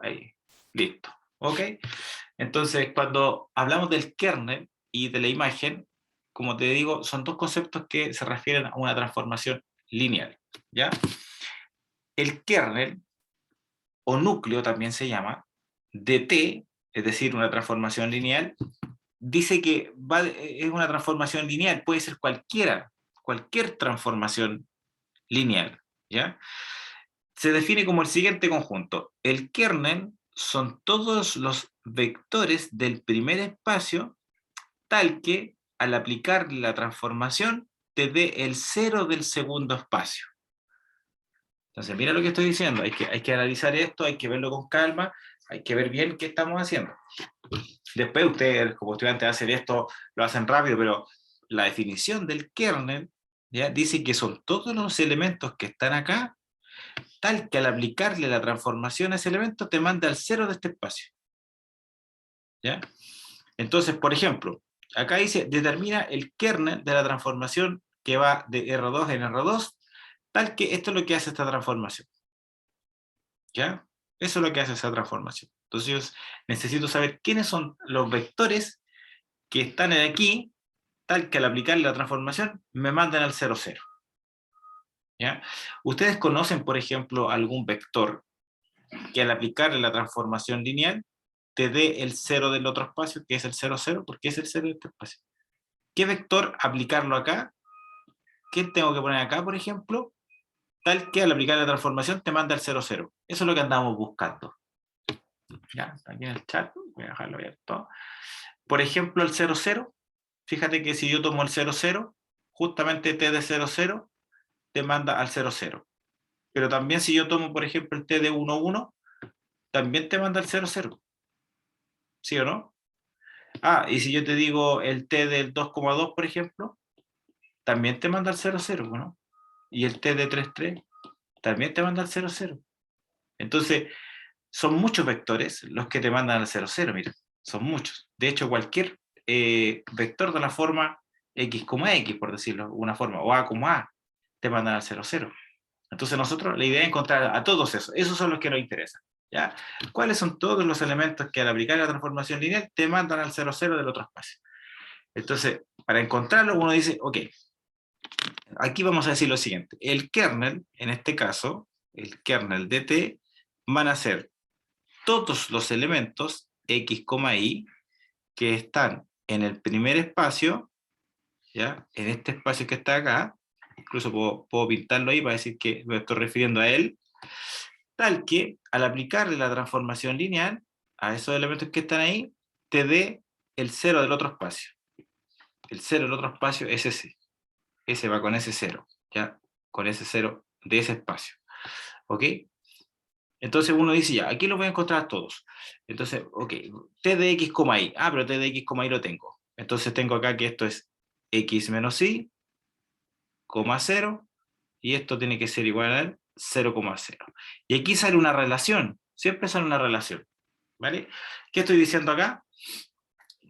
ahí, listo, ¿ok? Entonces, cuando hablamos del kernel y de la imagen, como te digo, son dos conceptos que se refieren a una transformación lineal, ¿ya? El kernel, o núcleo también se llama, de T, es decir, una transformación lineal, dice que es una transformación lineal, puede ser cualquier transformación lineal, ¿ya? Se define como el siguiente conjunto. El kernel son todos los vectores del primer espacio tal que al aplicar la transformación te dé el cero del segundo espacio. Entonces, mira lo que estoy diciendo, hay que analizar esto, hay que verlo con calma, hay que ver bien qué estamos haciendo. Después ustedes, como estudiantes, hacen esto, lo hacen rápido, pero la definición del kernel, ¿ya? Dice que son todos los elementos que están acá, tal que al aplicarle la transformación a ese elemento te manda al cero de este espacio, ¿ya? Entonces, por ejemplo, acá dice, determina el kernel de la transformación que va de R2 en R2, tal que esto es lo que hace esta transformación, ¿ya? Eso es lo que hace esa transformación. Entonces yo necesito saber quiénes son los vectores que están aquí, tal que al aplicarle la transformación me mandan al 0, 0. ¿Ya? ¿Ustedes conocen, por ejemplo, algún vector que al aplicarle la transformación lineal te dé el 0 del otro espacio, que es el 0, 0? Porque es el 0 de este espacio. ¿Qué vector aplicarlo acá? ¿Qué tengo que poner acá, por ejemplo? Tal que al aplicar la transformación te manda el 0, 0. Eso es lo que andamos buscando. ¿Ya? Aquí en el chat, voy a dejarlo abierto. Por ejemplo, el 0, 0. Fíjate que si yo tomo el 0, 0, justamente t de 0, 0 te manda al 0, 0. Pero también si yo tomo, por ejemplo, el t de 1, 1, también te manda al 0, 0. ¿Sí o no? Ah, y si yo te digo el t del 2,2, por ejemplo, también te manda al 0, 0, ¿no? Y el t de 3, 3, también te manda al 0, 0. Entonces, son muchos vectores los que te mandan al 0, 0, mira, son muchos. De hecho, cualquier vector de la forma x, x, por decirlo de alguna forma, o a, te mandan al 0, 0. Entonces nosotros, la idea es encontrar a todos esos son los que nos interesan, ¿ya? ¿Cuáles son todos los elementos que al aplicar la transformación lineal te mandan al 0, 0 del otro espacio? Entonces, para encontrarlo, uno dice, ok, aquí vamos a decir lo siguiente, el kernel, en este caso, el kernel de T, van a ser todos los elementos x, y que están en el primer espacio, ¿ya? En este espacio que está acá, incluso puedo pintarlo ahí para decir que me estoy refiriendo a él, tal que al aplicarle la transformación lineal a esos elementos que están ahí, te dé el cero del otro espacio. El cero del otro espacio es ese. Ese va con ese cero, ¿ya? Con ese cero de ese espacio. ¿Ok? Entonces uno dice, ya, aquí los voy a encontrar todos. Entonces, ok, t de x, y. Ah, pero t de x, y lo tengo. Entonces tengo acá que esto es x menos y, 0, y esto tiene que ser igual a 0,0. Y aquí sale una relación, siempre sale una relación, ¿vale? ¿Qué estoy diciendo acá?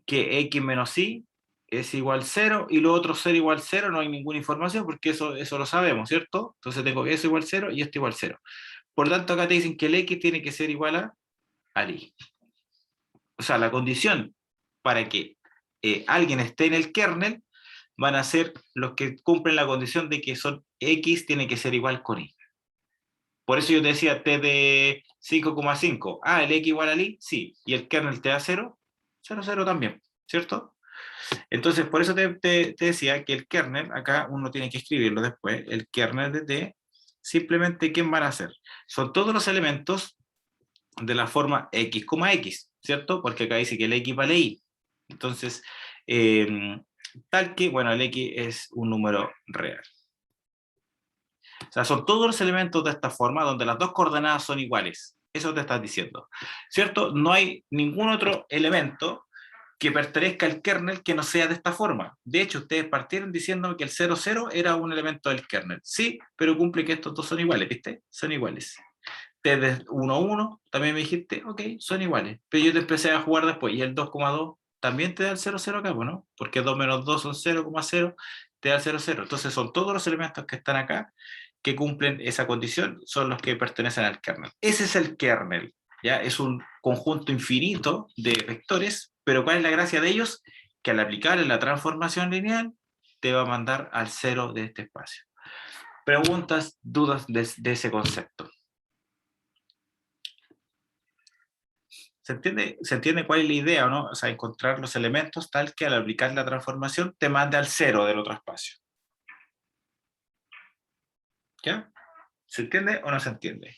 Que x menos y es igual 0 y lo otro 0 igual 0, no hay ninguna información porque eso lo sabemos, ¿cierto? Entonces tengo que eso igual 0 y esto igual 0. Por lo tanto, acá te dicen que el x tiene que ser igual al y. O sea, la condición para que alguien esté en el kernel van a ser los que cumplen la condición de que son x tiene que ser igual con y. Por eso yo te decía t de 5,5. Ah, el x igual al y, sí. Y el kernel te da 0, 0, 0 también, ¿cierto? Entonces, por eso te decía que el kernel, acá uno tiene que escribirlo después, el kernel de t, simplemente, ¿quién van a ser? Son todos los elementos de la forma x, x, ¿cierto? Porque acá dice que el x vale y. Entonces, tal que, bueno, el x es un número real. O sea, son todos los elementos de esta forma donde las dos coordenadas son iguales. Eso te estás diciendo, ¿cierto? No hay ningún otro elemento que pertenezca al kernel que no sea de esta forma. De hecho, ustedes partieron diciendo que el 0, 0 era un elemento del kernel. Sí, pero cumple que estos dos son iguales, ¿viste? Son iguales. T de 1, 1, también me dijiste, ok, son iguales. Pero yo te empecé a jugar después, y el 2,2 también te da el 0, 0 acá, ¿no? Porque 2 menos 2 son 0,0, te da el 0, 0. Entonces son todos los elementos que están acá que cumplen esa condición, son los que pertenecen al kernel. Ese es el kernel. ¿ya? Es un conjunto infinito de vectores, pero ¿cuál es la gracia de ellos? Que al aplicar la transformación lineal, te va a mandar al cero de este espacio. Preguntas, dudas de ese concepto. ¿Se entiende cuál es la idea, no? O sea, encontrar los elementos tal que al aplicar la transformación te mande al cero del otro espacio. ¿Ya? ¿Se entiende o no se entiende?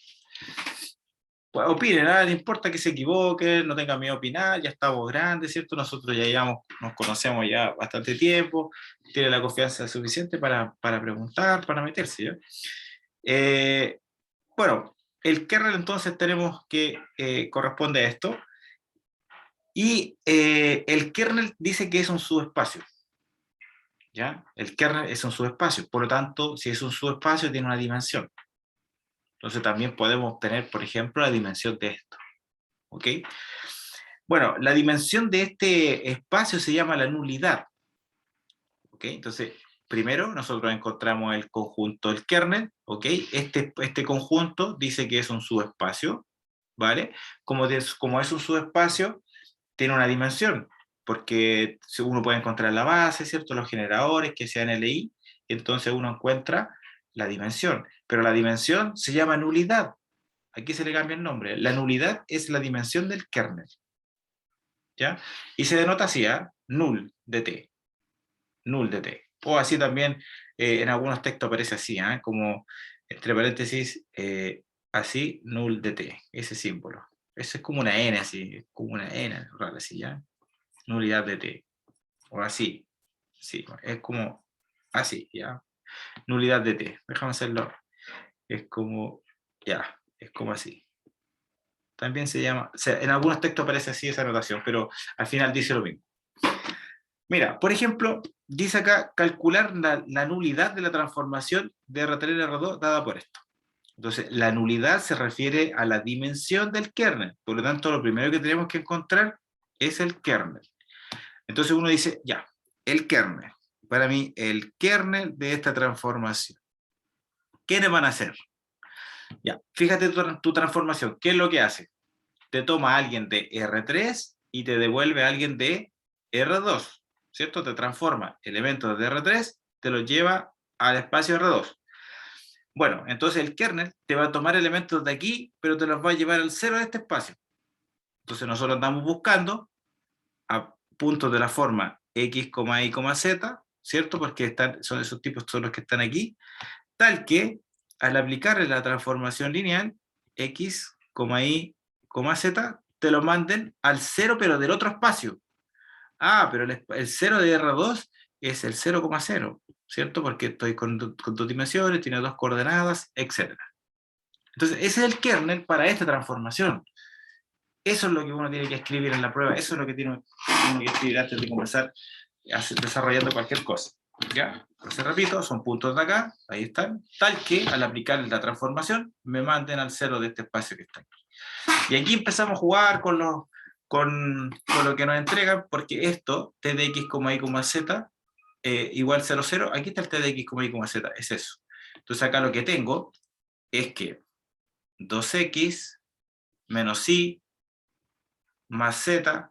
Pues opinen, nada le importa que se equivoquen, no tengan miedo a opinar, ya estamos grandes, ¿cierto? Nosotros ya llevamos, nos conocemos ya bastante tiempo, tiene la confianza suficiente para preguntar, para meterse, ¿ya? Bueno, el kernel entonces tenemos que corresponde a esto, y el kernel dice que es un subespacio, ¿ya? El kernel es un subespacio, por lo tanto, si es un subespacio tiene una dimensión. Entonces también podemos tener, por ejemplo, la dimensión de esto, ¿ok? Bueno, la dimensión de este espacio se llama la nulidad, ¿ok? Entonces, primero nosotros encontramos el conjunto del kernel, ¿ok? Este conjunto dice que es un subespacio, ¿vale? Como es un subespacio, tiene una dimensión, porque uno puede encontrar la base, ¿cierto? Los generadores que sean LI, entonces uno encuentra la dimensión, pero la dimensión se llama nulidad. Aquí se le cambia el nombre. La nulidad es la dimensión del kernel, ¿ya? Y se denota así, ¿eh? Null de t, null de t. O así también en algunos textos aparece así, ¿eh? Como entre paréntesis, así, null de t, ese símbolo. Eso es como una n, así, como una n, rara así, ¿ya? Nulidad de t. O así, sí, es como así, ¿ya? Nulidad de t. Déjame hacerlo. Es como, ya, es como así. También se llama, o sea, en algunos textos aparece así esa notación, pero al final dice lo mismo. Mira, por ejemplo, dice acá calcular la nulidad de la transformación de R3 en R2 dada por esto. Entonces, la nulidad se refiere a la dimensión del kernel. Por lo tanto, lo primero que tenemos que encontrar es el kernel. Entonces uno dice, ya, el kernel. Para mí, el kernel de esta transformación. ¿Quiénes van a ser? Ya, fíjate tu transformación. ¿Qué es lo que hace? Te toma a alguien de R3 y te devuelve a alguien de R2, ¿cierto? Te transforma elementos de R3, te los lleva al espacio R2. Bueno, entonces el kernel te va a tomar elementos de aquí, pero te los va a llevar al cero de este espacio. Entonces nosotros andamos buscando a puntos de la forma x, y, z, ¿cierto? Porque son esos tipos, son los que están aquí, tal que al aplicarle la transformación lineal, x, y, z, te lo manden al cero, pero del otro espacio. Ah, pero el cero de R2 es el 0,0, ¿cierto? Porque estoy con dos dimensiones, tiene dos coordenadas, etc. Entonces, ese es el kernel para esta transformación. Eso es lo que uno tiene que escribir en la prueba, eso es lo que tiene uno que escribir antes de comenzar desarrollando cualquier cosa. ¿Ya? Entonces repito, son puntos de acá, ahí están, tal que al aplicar la transformación me manden al cero de este espacio que está aquí. Y aquí empezamos a jugar con lo que nos entregan, porque esto, t de x, y, z, igual 0, 0, aquí está el t de x, y, z, es eso. Entonces acá lo que tengo es que 2x menos y más z,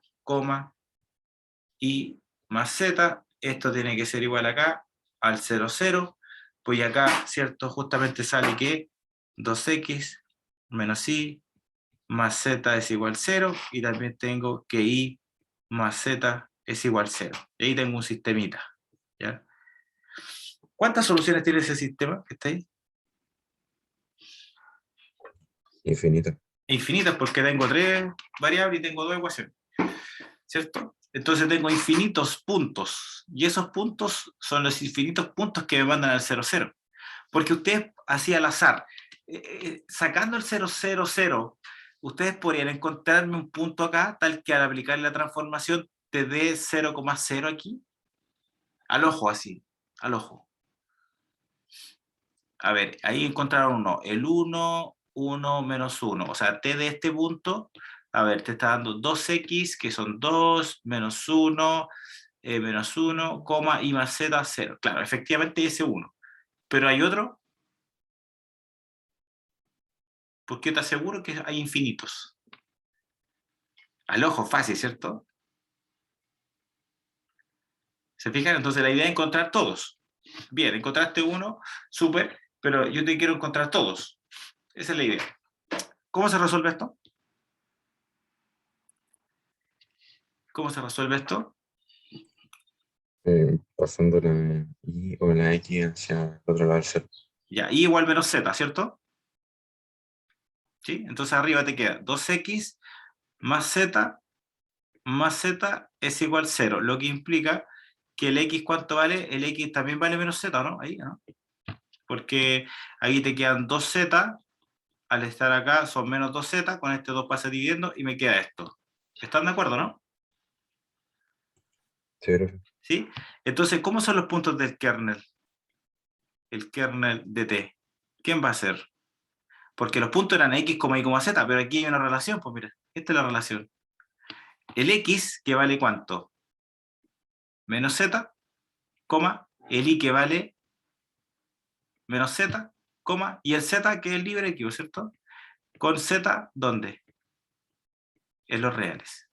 y más z, esto tiene que ser igual acá al 0, 0, pues acá, ¿cierto? Justamente sale que 2x menos y más z es igual a 0, y también tengo que y más z es igual a 0. Y ahí tengo un sistemita, ¿ya? ¿Cuántas soluciones tiene ese sistema que está ahí? Infinita. Infinitas, porque tengo 3 variables y tengo 2 ecuaciones, ¿cierto? Entonces tengo infinitos puntos, y esos puntos son los infinitos puntos que me mandan al 0, 0. Porque ustedes, así al azar, sacando el 0, 0, 0, ustedes podrían encontrarme un punto acá, tal que al aplicar la transformación te dé 0,0 aquí. Al ojo, así, al ojo. A ver, ahí encontraron uno. El 1, 1 menos 1. O sea, t de este punto, a ver, te está dando 2x, que son 2, menos 1, menos 1, y más z, 0. Claro, efectivamente ese 1. Pero hay otro, porque te aseguro que hay infinitos. Al ojo fácil, ¿cierto? ¿Se fijan? Entonces la idea es encontrar todos. Bien, encontraste uno, súper, pero yo te quiero encontrar todos. Esa es la idea. ¿Cómo se resuelve esto? ¿Cómo se resuelve esto? Pasando la y o la X hacia el otro lado del cero. Ya, y igual menos z, ¿cierto? ¿Sí? Entonces arriba te queda 2x más z es igual a 0, lo que implica que el x, ¿cuánto vale? El x también vale menos z, ¿no? Ahí, ¿no? Porque ahí te quedan 2z, al estar acá son menos 2z, con este 2 pasa dividiendo y me queda esto. ¿Están de acuerdo, no? Sí, profe. ¿Sí? Entonces, ¿cómo son los puntos del kernel? El kernel de t. ¿Quién va a ser? Porque los puntos eran x, y, z, pero aquí hay una relación, pues mira, esta es la relación. El x, que vale ¿cuánto? Menos z, coma, el y que vale menos z, coma, y el z que es el libre equivo, ¿cierto? Con z, ¿dónde? En los reales.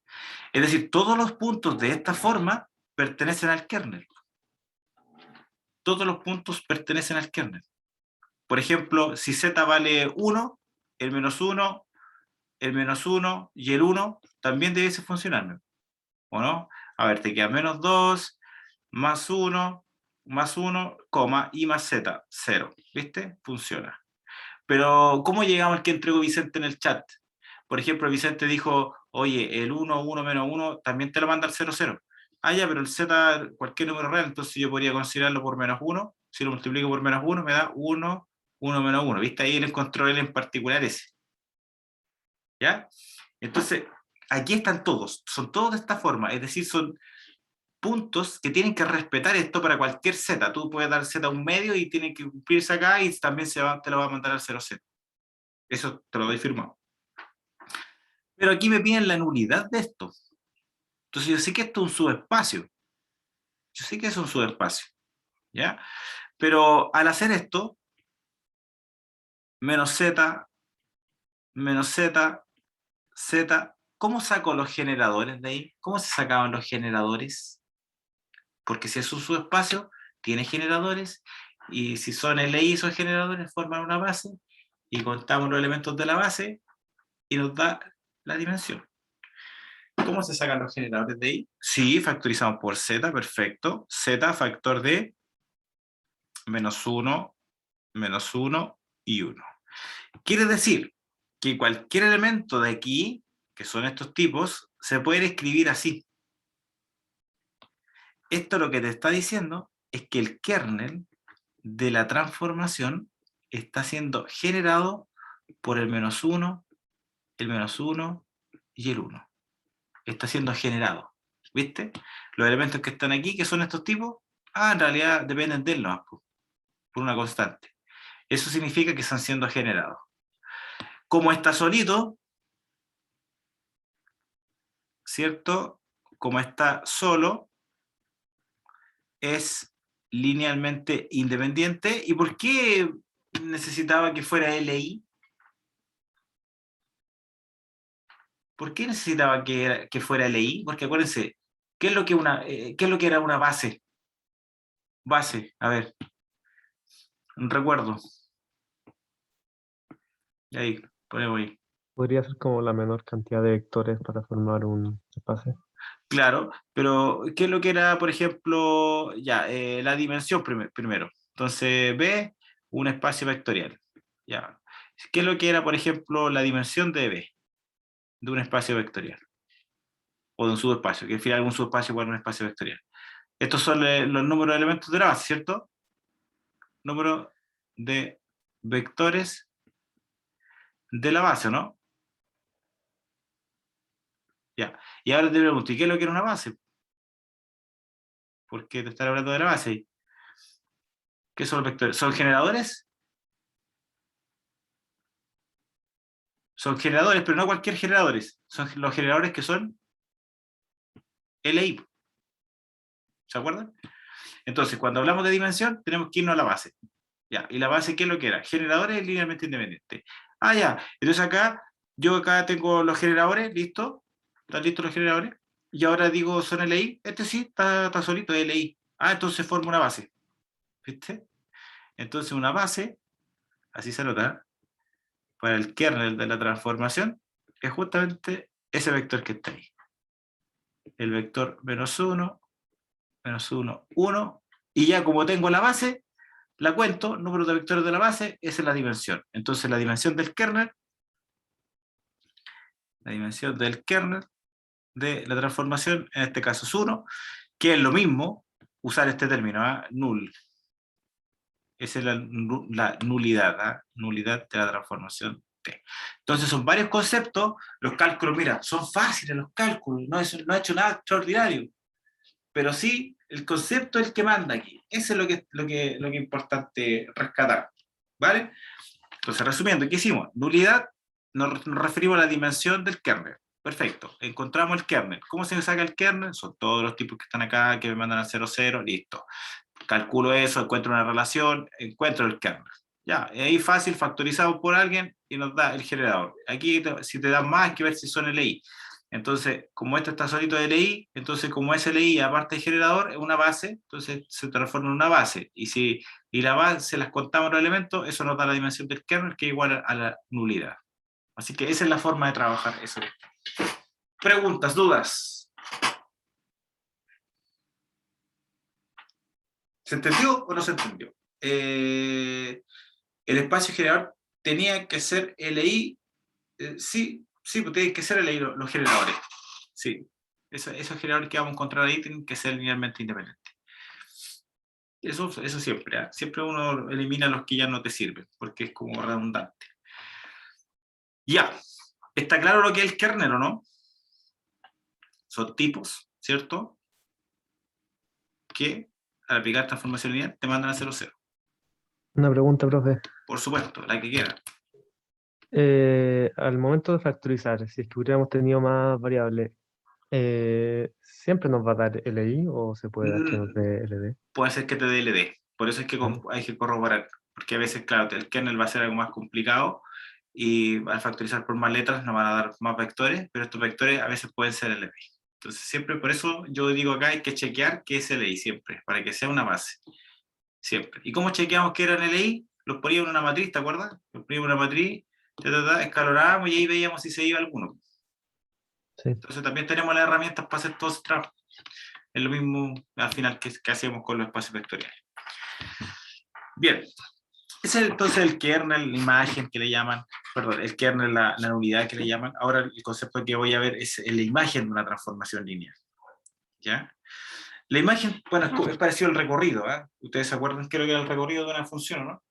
Es decir, todos los puntos de esta forma pertenecen al kernel. Todos los puntos pertenecen al kernel. Por ejemplo, si z vale 1, el menos 1, el menos 1 y el 1 también debe funcionar, ¿o no? A ver, te queda menos 2, más 1, coma, y más z, 0. ¿Viste? Funciona. Pero, ¿cómo llegamos al que entregó Vicente en el chat? Por ejemplo, Vicente dijo, oye, el 1, 1 menos 1 también te lo manda al 0, 0. Ah, ya, pero el z, cualquier número real, entonces yo podría considerarlo por menos 1. Si lo multiplico por menos 1, me da 1, 1 menos 1. ¿Viste? Ahí él encontró él en particular ese. ¿Ya? Entonces, aquí están todos. Son todos de esta forma. Es decir, son puntos que tienen que respetar esto para cualquier z. Tú puedes dar z a un medio y tiene que cumplirse acá y también te lo va a mandar al 0, 0. Eso te lo doy firmado. Pero aquí me piden la nulidad de esto. Entonces yo sé que esto es un subespacio. Yo sé que es un subespacio. ¿Ya? Pero al hacer esto, menos z, z, ¿cómo saco los generadores de ahí? ¿Cómo se sacaban los generadores? Porque si es un subespacio, tiene generadores, y si son LI esos generadores, forman una base, y contamos los elementos de la base, y nos da la dimensión. ¿Cómo se sacan los generadores de ahí? Sí, factorizamos por z, perfecto. Z factor de menos 1 y 1. Quiere decir que cualquier elemento de aquí, que son estos tipos, se puede escribir así. Esto lo que te está diciendo es que el kernel de la transformación está siendo generado por el menos 1, el menos 1 y el 1. Está siendo generado. ¿Viste? Los elementos que están aquí, que son estos tipos, en realidad dependen de él, ¿no? Por una constante. Eso significa que están siendo generados. Como está solito, ¿cierto? Como está solo, es linealmente independiente. ¿Y por qué necesitaba que fuera LI? ¿Por qué necesitaba que fuera LI? Porque acuérdense, ¿qué es lo que era una base? Base, a ver, un recuerdo. Y ahí, ponemos ahí. Podría ser como la menor cantidad de vectores para formar un espacio. Claro, pero ¿qué es lo que era, por ejemplo, ya, la dimensión primero? Entonces, B, un espacio vectorial. Ya. ¿Qué es lo que era, por ejemplo, la dimensión de B, de un espacio vectorial? O de un subespacio, que al final un subespacio igual a un espacio vectorial. Estos son los números de elementos de la base, ¿cierto? Número de vectores de la base, ¿no? Ya. Y ahora te pregunto, ¿y qué es lo que era una base? Porque te están hablando de la base. ¿Qué son los vectores? ¿Son generadores? Son generadores, pero no cualquier generadores. Son los generadores que son LI. ¿Se acuerdan? Entonces, cuando hablamos de dimensión, tenemos que irnos a la base. Ya, ¿y la base qué es lo que era? Generadores linealmente independientes. Ya. Entonces acá, yo acá tengo los generadores, ¿listo? ¿Están listos los generadores? Y ahora digo son LI, este sí, está solito, es LI. Ah, entonces forma una base. ¿Viste? Entonces una base, así se nota, para el kernel de la transformación, es justamente ese vector que está ahí. El vector -1, -1, 1, y ya como tengo la base, la cuento, número de vectores de la base, esa es la dimensión. Entonces la dimensión del kernel de la transformación, en este caso es 1, que es lo mismo usar este término, ¿eh? Null. Esa es la nulidad, ¿eh? Nulidad de la transformación T. Entonces son varios conceptos, los cálculos, mira, son fáciles los cálculos, no ha hecho nada extraordinario, pero sí, el concepto es el que manda aquí. Eso es lo que es importante rescatar, ¿vale? Entonces, resumiendo, ¿qué hicimos? Nulidad, nos referimos a la dimensión del kernel. Perfecto, encontramos el kernel. ¿Cómo se saca el kernel? Son todos los tipos que están acá, que me mandan al 0, 0, listo. Calculo eso, encuentro una relación, encuentro el kernel. Ya, ahí fácil, factorizado por alguien y nos da el generador. Aquí, si te dan más, hay que ver si son LI. Entonces, como esto está solito de LI, entonces como es LI aparte de generador, es una base, entonces se transforma en una base. Y la base, las contamos los elementos, eso nos da la dimensión del kernel, que es igual a la nulidad. Así que esa es la forma de trabajar eso. Preguntas, dudas. ¿Se entendió o no se entendió? El espacio generador tenía que ser LI, sí, pues tienen que ser LI los generadores. Sí, esos generadores que vamos a encontrar ahí tienen que ser linealmente independientes. Eso siempre, ¿eh? Siempre uno elimina los que ya no te sirven, porque es como redundante. Ya, ¿está claro lo que es el kernel o no? Son tipos, ¿cierto? Que al aplicar transformación lineal te mandan a 0, 0. Una pregunta, profe. Por supuesto, la que quiera. Al momento de factorizar, si es que hubiéramos tenido más variables, ¿siempre nos va a dar LI o se puede dar que nos dé LD? Puede ser que te dé LD. Por eso es que hay que corroborar. Porque a veces, claro, el kernel va a ser algo más complicado y al factorizar por más letras nos van a dar más vectores, pero estos vectores a veces pueden ser LD. Entonces, siempre, por eso yo digo acá, hay que chequear qué es LI siempre, para que sea una base. Siempre. ¿Y cómo chequeamos que eran LI? Los poníamos en una matriz, ¿te acuerdas? Los poníamos en una matriz, escalonábamos y ahí veíamos si se iba alguno. Sí. Entonces también tenemos las herramientas para hacer todo ese trabajo. Es lo mismo al final que hacemos con los espacios vectoriales. Bien, ese es entonces el kernel, la imagen que le llaman, perdón, el kernel, la nulidad que le llaman. Ahora el concepto que voy a ver es la imagen de una transformación lineal. ¿Ya? La imagen, bueno, es parecido al recorrido, ¿eh? Ustedes se acuerdan que era el recorrido de una función, ¿no?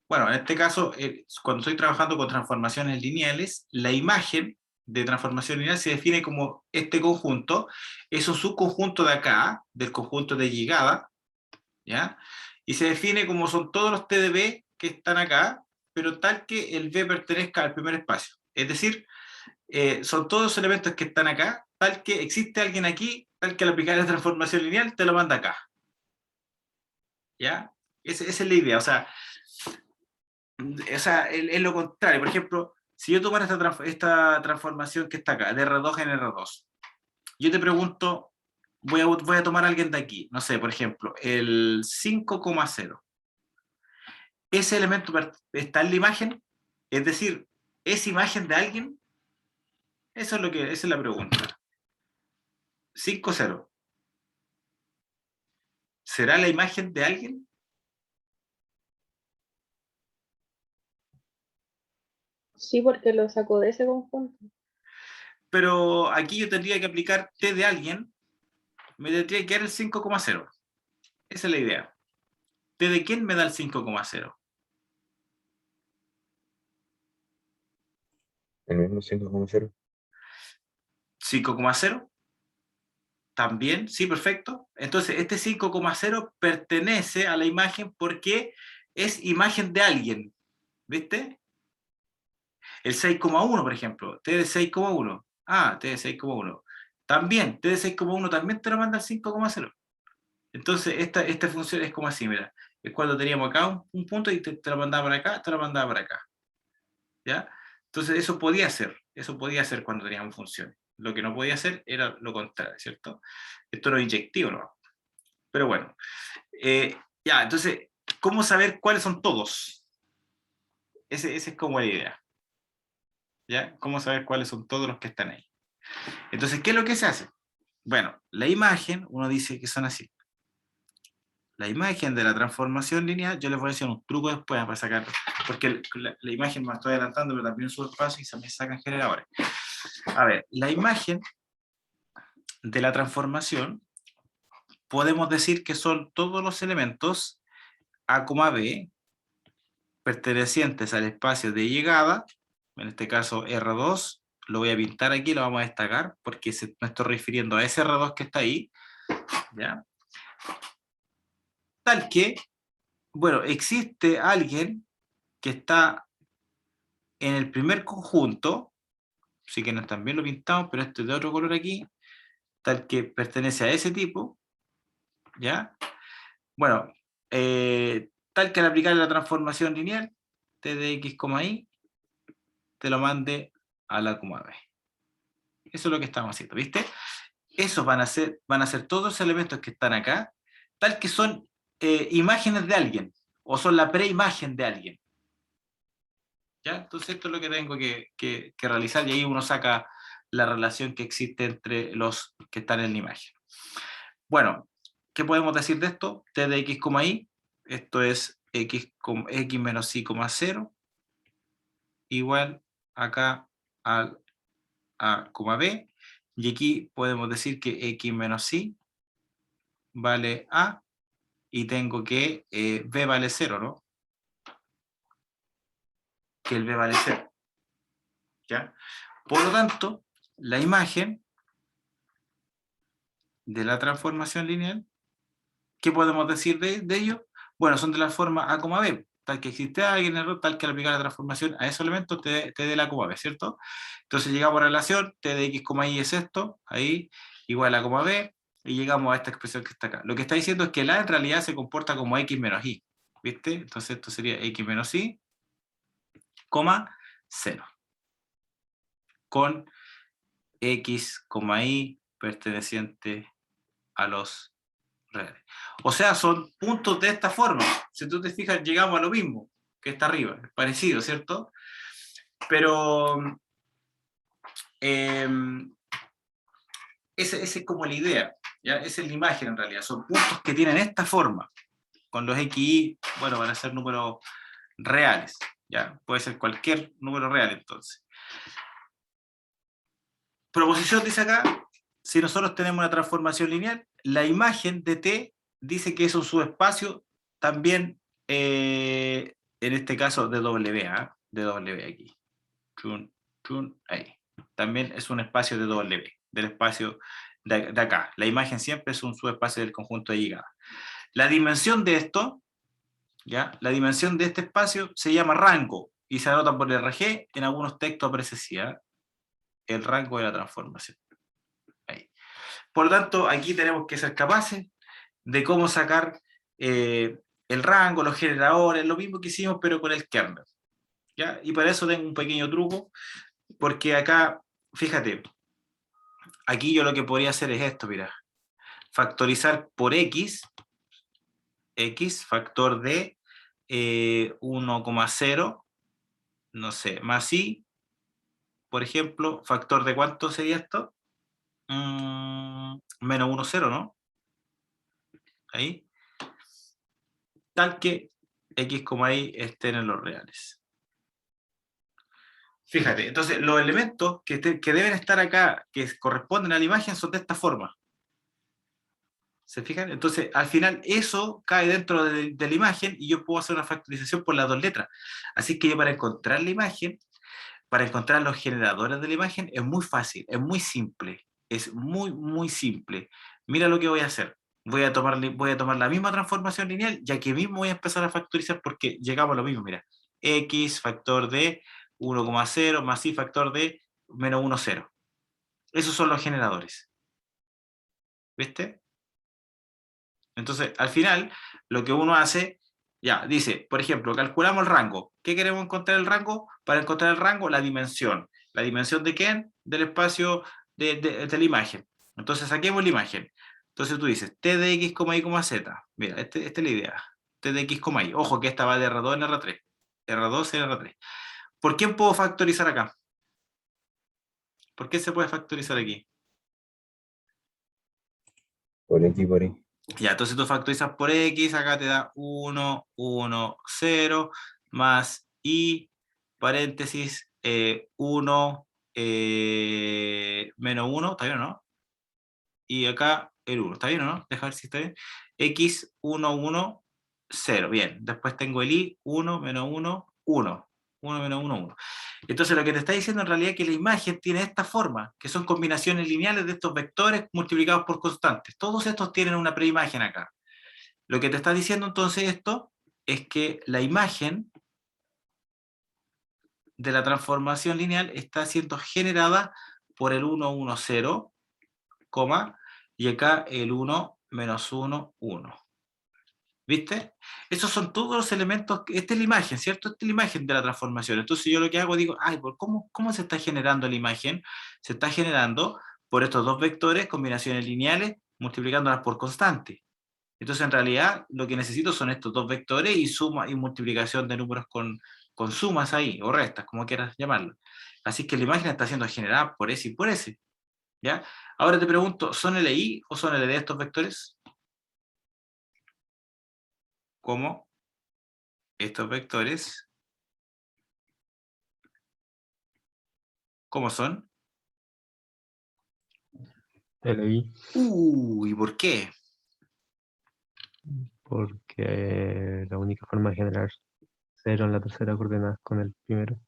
Bueno, en este caso, cuando estoy trabajando con transformaciones lineales, la imagen de transformación lineal se define como este conjunto, es un subconjunto de acá, del conjunto de llegada, ¿ya? Y se define como son todos los T de B que están acá, pero tal que el B pertenezca al primer espacio. Es decir, son todos los elementos que están acá, tal que existe alguien aquí, tal que al aplicar la transformación lineal te lo manda acá. ¿Ya? Esa es la idea, o sea, es lo contrario. Por ejemplo, si yo tomara esta transformación que está acá, de R2 en R2, yo te pregunto, voy a tomar a alguien de aquí, no sé, por ejemplo, el 5,0. ¿Ese elemento está en la imagen? Es decir, ¿es imagen de alguien? Esa es la pregunta. 5,0. ¿Será la imagen de alguien? Sí, porque lo sacó de ese conjunto. Pero aquí yo tendría que aplicar T de alguien, me tendría que dar el 5,0. Esa es la idea. ¿T de quién me da el 5,0? El mismo 5,0. 5,0. También, sí, perfecto. Entonces, este 5,0 pertenece a la imagen porque es imagen de alguien. ¿Viste? El 6,1, por ejemplo. T de 6,1. Ah, T de 6,1. También, T de 6,1 también te lo manda el 5,0. Entonces, esta función es como así, mira. Es cuando teníamos acá un punto y te lo mandaba para acá, te lo mandaba para acá. ¿Ya? Entonces eso podía ser cuando teníamos funciones. Lo que no podía hacer era lo contrario, ¿cierto? Esto no es inyectivo, ¿no? Pero bueno, ya, entonces, ¿cómo saber cuáles son todos? Esa es como la idea. ¿Ya? ¿Cómo saber cuáles son todos los que están ahí? Entonces, ¿qué es lo que se hace? Bueno, la imagen, uno dice que son así. La imagen de la transformación lineal, yo les voy a decir un truco después para sacar, porque la imagen me estoy adelantando, pero también sube espacio y se me sacan generadores. A ver, la imagen de la transformación, podemos decir que son todos los elementos A, B, pertenecientes al espacio de llegada, en este caso R2, lo voy a pintar aquí, lo vamos a destacar, porque me estoy refiriendo a ese R2 que está ahí, ¿ya? Tal que, bueno, existe alguien que está en el primer conjunto, sí que también lo pintamos, pero este es de otro color aquí, tal que pertenece a ese tipo, ¿ya? Bueno, tal que al aplicar la transformación lineal, t de x, y, te lo mande a la coma b. Eso es lo que estamos haciendo, ¿viste? Esos van a ser todos los elementos que están acá, tal que son imágenes de alguien, o son la preimagen de alguien. ¿Ya? Entonces esto es lo que tengo que realizar, y ahí uno saca la relación que existe entre los que están en la imagen. Bueno, ¿qué podemos decir de esto? T de x, y, esto es x menos y, 0, igual acá a b, y aquí podemos decir que x menos y vale a, y tengo que b vale 0, ¿no? Que el b vale 0. ¿Ya? Por lo tanto, la imagen de la transformación lineal, ¿qué podemos decir de ello? Bueno, son de la forma A, B, tal que existe alguien error, tal que al aplicar la transformación a esos elementos te dé la B, ¿cierto? Entonces llegamos a la relación, t de x, y es esto, ahí, igual a B, y llegamos a esta expresión que está acá. Lo que está diciendo es que la en realidad se comporta como x menos y, ¿viste? Entonces esto sería x menos y, 0, con x, y perteneciente a los reales. O sea, son puntos de esta forma. Si tú te fijas, llegamos a lo mismo que está arriba, es parecido, ¿cierto? Pero esa es como la idea, ¿ya? Esa es la imagen en realidad, son puntos que tienen esta forma, con los xy, bueno, van a ser números reales, ¿ya? Puede ser cualquier número real entonces. Proposición dice acá, si nosotros tenemos una transformación lineal, la imagen de t dice que es un subespacio también, en este caso de W, ¿eh? De W aquí. Ahí. También es un espacio de W, del espacio de acá. La imagen siempre es un subespacio del conjunto de llegada. La dimensión de esto, ¿ya? La dimensión de este espacio se llama rango y se anota por RG, en algunos textos aparece así, ¿eh? El rango de la transformación. Ahí. Por lo tanto, aquí tenemos que ser capaces de cómo sacar el rango, los generadores, lo mismo que hicimos, pero con el kernel. ¿Ya? Y para eso tengo un pequeño truco, porque acá, fíjate, aquí yo lo que podría hacer es esto, mira, factorizar por x, factor de 1,0, no sé, más y, por ejemplo, factor de ¿cuánto sería esto? Menos 1,0, ¿no? Ahí. Tal que x, y estén en los reales. Fíjate, entonces los elementos que deben estar acá, que corresponden a la imagen, son de esta forma. ¿Se fijan? Entonces, al final, eso cae dentro de la imagen y yo puedo hacer una factorización por las dos letras. Así que yo, para encontrar la imagen, para encontrar los generadores de la imagen, es muy fácil, es muy simple. Es muy, muy simple. Mira lo que voy a hacer. Voy a tomar la misma transformación lineal, ya que mismo voy a empezar a factorizar porque llegamos a lo mismo. Mira, x factor de 1,0 más y factor de menos 1,0. Esos son los generadores. ¿Viste? Entonces, al final, lo que uno hace Ya, dice, por ejemplo, calculamos el rango. ¿Qué queremos encontrar el rango? Para encontrar el rango, la dimensión. ¿La dimensión de quién? Del espacio de la imagen. Entonces, saquemos la imagen. Entonces tú dices, t de x, y, z. Mira, esta es la idea. T de x, y. Ojo que esta va de R2 en R3. R2 en R3. ¿Por quién puedo factorizar acá? ¿Por qué se puede factorizar aquí? Por X por Y. Ya, entonces tú factorizas por x, acá te da 1, 1, 0, más y, paréntesis, 1, menos 1, ¿está bien o no? Y acá el 1, ¿está bien o no? Deja ver si está bien. X, 1, 1, 0, bien. Después tengo el y, 1, menos 1, 1. 1 menos 1, 1. Entonces lo que te está diciendo en realidad es que la imagen tiene esta forma, que son combinaciones lineales de estos vectores multiplicados por constantes. Todos estos tienen una preimagen acá. Lo que te está diciendo entonces esto es que la imagen de la transformación lineal está siendo generada por el 1, 1, 0, y acá el 1, menos 1, 1. ¿Viste? Esos son todos los elementos, esta es la imagen, ¿cierto? Esta es la imagen de la transformación. Entonces yo lo que hago, digo, ay, ¿cómo se está generando la imagen? Se está generando por estos dos vectores, combinaciones lineales, multiplicándolas por constante. Entonces en realidad lo que necesito son estos dos vectores y suma y multiplicación de números con sumas ahí, o restas, como quieras llamarlo. Así que la imagen está siendo generada por S y por S. ¿Ya? Ahora te pregunto, ¿son LI o son LD estos vectores? ¿Cómo? Estos vectores, ¿cómo son? LI, ¿Y por qué? porque la única forma de generar 0 en la tercera coordenada es con el primero.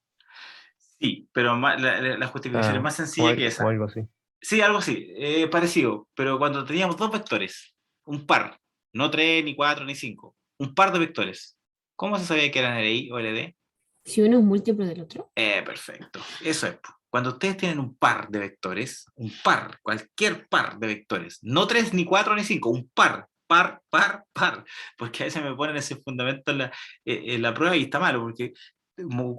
Sí, pero la justificación es más O sencilla que o esa. algo así. Sí, algo así, parecido, pero cuando teníamos dos vectores, un par, no 3, ni 4, ni 5, un par de vectores, ¿cómo se sabía que eran LI o LD? Si uno es múltiplo del otro. Perfecto, eso es. Cuando ustedes tienen un par de vectores, un par, cualquier par de vectores, no 3, ni 4, ni 5, un par, porque a veces me ponen ese fundamento en la prueba y está malo, porque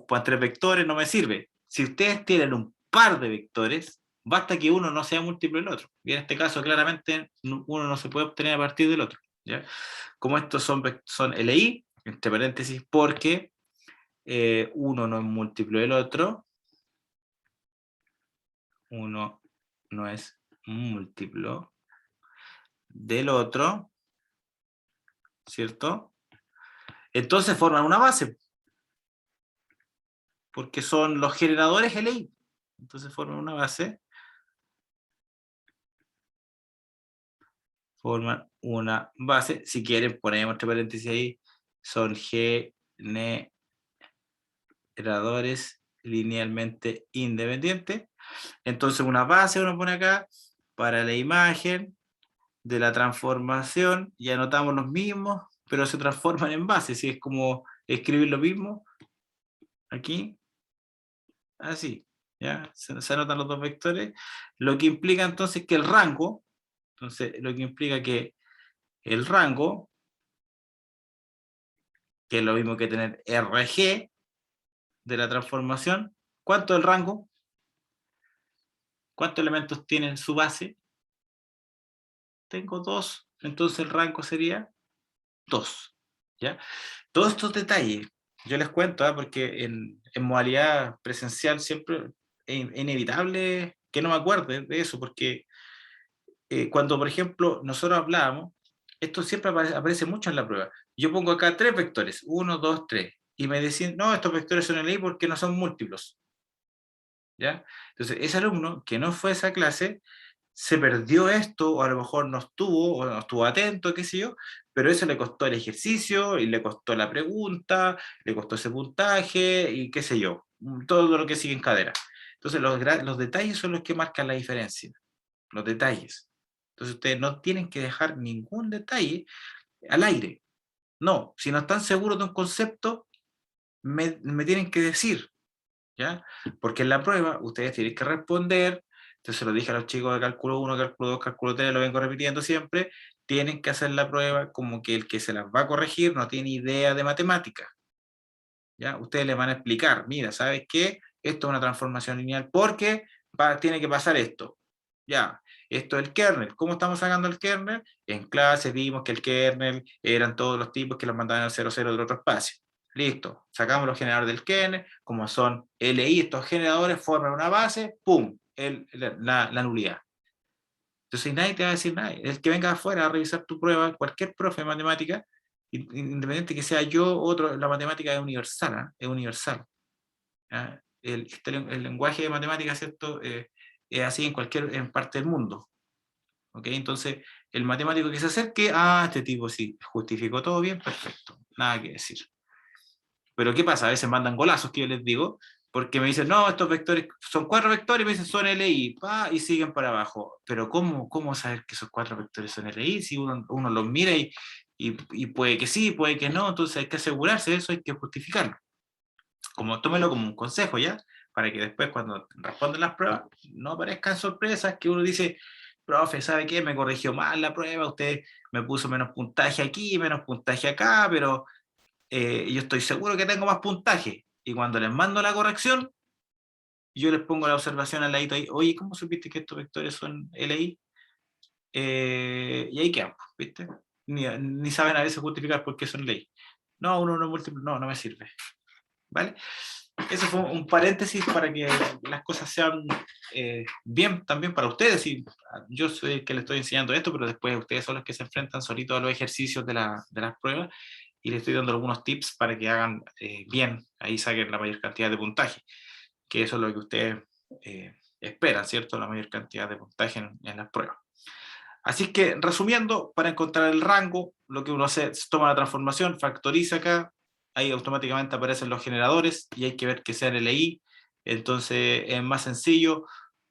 para 3 vectores no me sirve. Si ustedes tienen un par de vectores, basta que uno no sea múltiplo del otro. Y en este caso, claramente, uno no se puede obtener a partir del otro. ¿Ya? Como estos son LI, entre paréntesis, porque uno no es múltiplo del otro, uno no es múltiplo del otro, ¿cierto? Entonces forman una base, porque son los generadores LI. Entonces forman una base, si quieren ponemos entre paréntesis ahí, son generadores linealmente independientes. Entonces una base uno pone acá para la imagen de la transformación y anotamos los mismos, pero se transforman en base, si es como escribir lo mismo aquí, así, ¿ya? Se anotan los dos vectores, lo que implica entonces que el rango, que es lo mismo que tener RG de la transformación, ¿cuánto es el rango? ¿Cuántos elementos tiene su base? Tengo 2, entonces el rango sería 2, ¿ya? Todos estos detalles, yo les cuento, porque en modalidad presencial siempre es inevitable que no me acuerde de eso, porque cuando, por ejemplo, nosotros hablábamos, esto siempre aparece mucho en la prueba. Yo pongo acá 3 vectores, 1, 2, 3, y me decían, no, estos vectores son LI porque no son múltiplos. ¿Ya? Entonces, ese alumno que no fue a esa clase, se perdió esto, o a lo mejor no estuvo, o no estuvo atento, qué sé yo, pero eso le costó el ejercicio, y le costó la pregunta, le costó ese puntaje, y qué sé yo, todo lo que sigue en cadena. Entonces, los detalles son los que marcan la diferencia, los detalles. Entonces, ustedes no tienen que dejar ningún detalle al aire. No, si no están seguros de un concepto, me tienen que decir, ¿ya? Porque en la prueba ustedes tienen que responder Entonces lo dije a los chicos de cálculo 1, cálculo 2, cálculo 3, lo vengo repitiendo siempre, tienen que hacer la prueba como que el que se las va a corregir no tiene idea de matemática. ¿Ya? Ustedes les van a explicar, mira, ¿sabes qué? Esto es una transformación lineal porque tiene que pasar esto. Ya, esto es el kernel. ¿Cómo estamos sacando el kernel? En clase vimos que el kernel eran todos los tipos que los mandaban al 00 del otro espacio. Listo, sacamos los generadores del kernel, como son LI, estos generadores forman una base, ¡pum! La nulidad. Entonces nadie te va a decir nada. El que venga afuera a revisar tu prueba, cualquier profe de matemática, independiente que sea yo, otro, la matemática es universal, ¿eh? Es universal. ¿Ah? El lenguaje de matemáticas, ¿cierto? Es así en parte del mundo. ¿Okay? Entonces, el matemático que se acerque, este tipo sí, justificó todo bien, perfecto, nada que decir. Pero ¿qué pasa? A veces mandan golazos, que yo les digo, porque me dicen, no, estos vectores, son 4 vectores, y me dicen, son LI, y siguen para abajo. Pero ¿cómo saber que esos 4 vectores son LI? Si uno los mira y puede que sí, puede que no, entonces hay que asegurarse de eso, hay que justificarlo. Tómelo como un consejo, ¿ya? Para que después cuando responden las pruebas no aparezcan sorpresas que uno dice, profe, ¿sabe qué? Me corrigió mal la prueba, usted me puso menos puntaje aquí, menos puntaje acá, pero yo estoy seguro que tengo más puntaje. Y cuando les mando la corrección, yo les pongo la observación al ladito ahí, oye, ¿cómo supiste que estos vectores son LI? Y ahí quedan, ¿viste? Ni saben a veces justificar por qué son LI. No, uno no múltiple, no me sirve. ¿Vale? Eso fue un paréntesis para que las cosas sean bien también para ustedes. Y yo soy el que les estoy enseñando esto, pero después ustedes son los que se enfrentan solitos a los ejercicios de las pruebas y les estoy dando algunos tips para que hagan bien, ahí saquen la mayor cantidad de puntaje, que eso es lo que ustedes esperan, ¿cierto? La mayor cantidad de puntaje en las pruebas. Así que, resumiendo, para encontrar el rango, lo que uno hace es toma la transformación, factoriza acá, ahí automáticamente aparecen los generadores y hay que ver que sean LI, entonces es más sencillo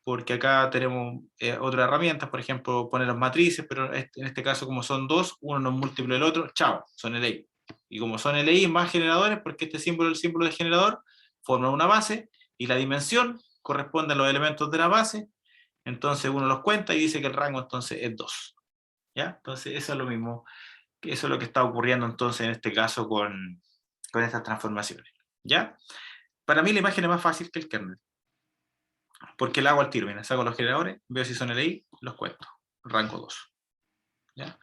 porque acá tenemos otras herramientas, por ejemplo, poner las matrices, pero en este caso como son dos, uno no es múltiplo del otro, chao, son LI. Y como son LI más generadores, porque este símbolo es el símbolo de generador, forman una base y la dimensión corresponde a los elementos de la base, entonces uno los cuenta y dice que el rango entonces es 2. ¿Ya? Entonces eso es lo mismo, eso es lo que está ocurriendo entonces en este caso con estas transformaciones. ¿Ya? Para mí la imagen es más fácil que el kernel, porque la hago al tiro, mira, saco los generadores, veo si son LI, los cuento, rango 2. ¿Ya?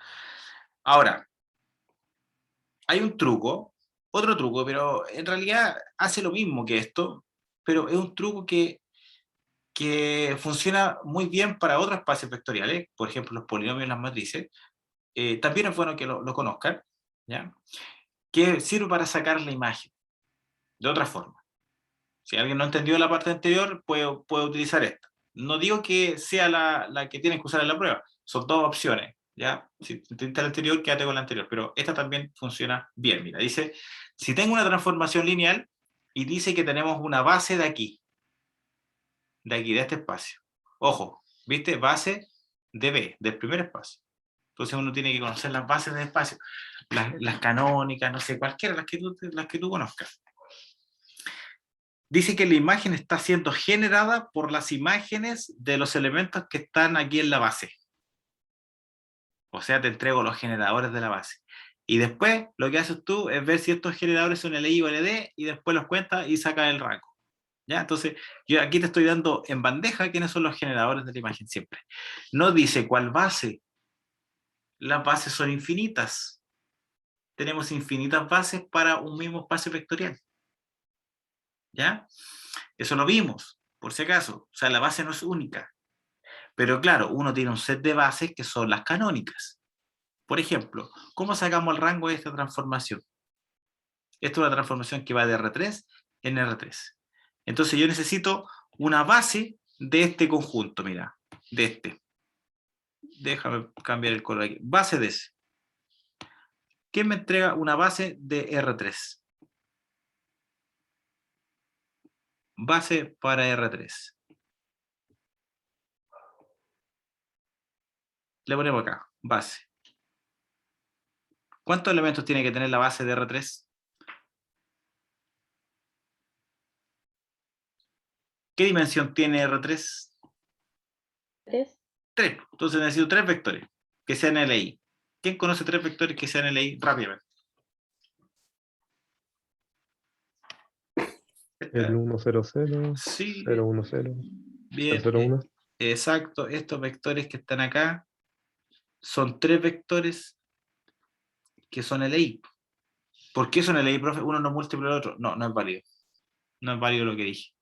Ahora, hay un truco, otro truco, pero en realidad hace lo mismo que esto, pero es un truco que funciona muy bien para otros espacios vectoriales, por ejemplo los polinomios y las matrices. También es bueno que lo conozcan, ¿ya? Que sirve para sacar la imagen de otra forma. Si alguien no entendió la parte anterior, puede utilizar esta. No digo que sea la que tienen que usar en la prueba, son dos opciones, ¿ya? Si intenta la anterior, quédate con la anterior, pero esta también funciona bien. Mira, dice, si tengo una transformación lineal y dice que tenemos una base de aquí, de este espacio. Ojo, ¿viste? Base de B, del primer espacio. Entonces uno tiene que conocer las bases del espacio, las canónicas, no sé, cualquiera, las que tú conozcas. Dice que la imagen está siendo generada por las imágenes de los elementos que están aquí en la base. O sea, te entrego los generadores de la base. Y después lo que haces tú es ver si estos generadores son LI o LD y después los cuentas y sacas el rango. ¿Ya? Entonces, yo aquí te estoy dando en bandeja quiénes son los generadores de la imagen siempre. No dice cuál base. Las bases son infinitas. Tenemos infinitas bases para un mismo espacio vectorial. ¿Ya? Eso lo vimos, por si acaso. O sea, la base no es única. Pero claro, uno tiene un set de bases que son las canónicas. Por ejemplo, ¿cómo sacamos el rango de esta transformación? Esto es una transformación que va de R3 en R3. Entonces yo necesito una base de este conjunto, mira, de este. Déjame cambiar el color aquí. Base de ese. ¿Quién me entrega una base de R3? Base para R3. Le ponemos acá, base. ¿Cuántos elementos tiene que tener la base de R3? ¿Qué dimensión tiene R3? 3. 3. Entonces necesito 3 vectores que sean LI. ¿Quién conoce 3 vectores que sean LI rápidamente? El 1, 0, 0, Sí, 0, 1, 0, bien. 0, 1. Exacto. Estos vectores que están acá son 3 vectores que son LI. ¿Por qué son LI, profe? Uno no es múltiplo del otro. No, no es válido. No es válido lo que dije.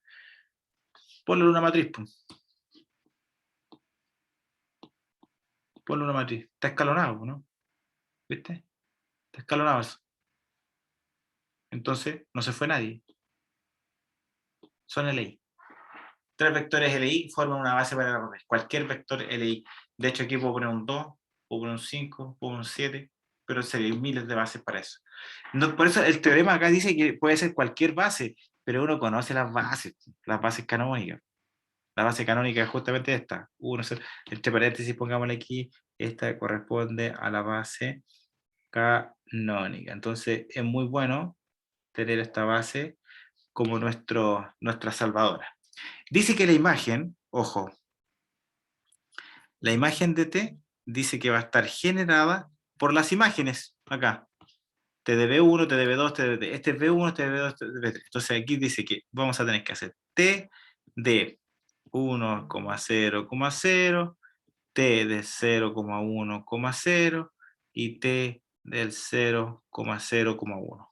Ponle una matriz, pues. Ponle una matriz. Está escalonado, ¿no? ¿Viste? Está escalonado eso. Entonces, no se fue nadie. Son LI. 3 vectores LI forman una base para la red. Cualquier vector LI. De hecho, aquí puedo poner un 2, puedo poner un 5, puedo poner un 7, pero serían miles de bases para eso. No, por eso el teorema acá dice que puede ser cualquier base, pero uno conoce las bases canónicas. La base canónica es justamente esta. Entre paréntesis, pongámosle aquí, esta corresponde a la base canónica. Entonces, es muy bueno tener esta base como nuestra salvadora. Dice que la imagen, ojo, la imagen de T dice que va a estar generada por las imágenes, acá. TDB1, TDB2, TDB3. Este es B1, este es B2, este es B3. Entonces aquí dice que vamos a tener que hacer T de 1,0,0, T de 0,1,0 y T del 0,0,1.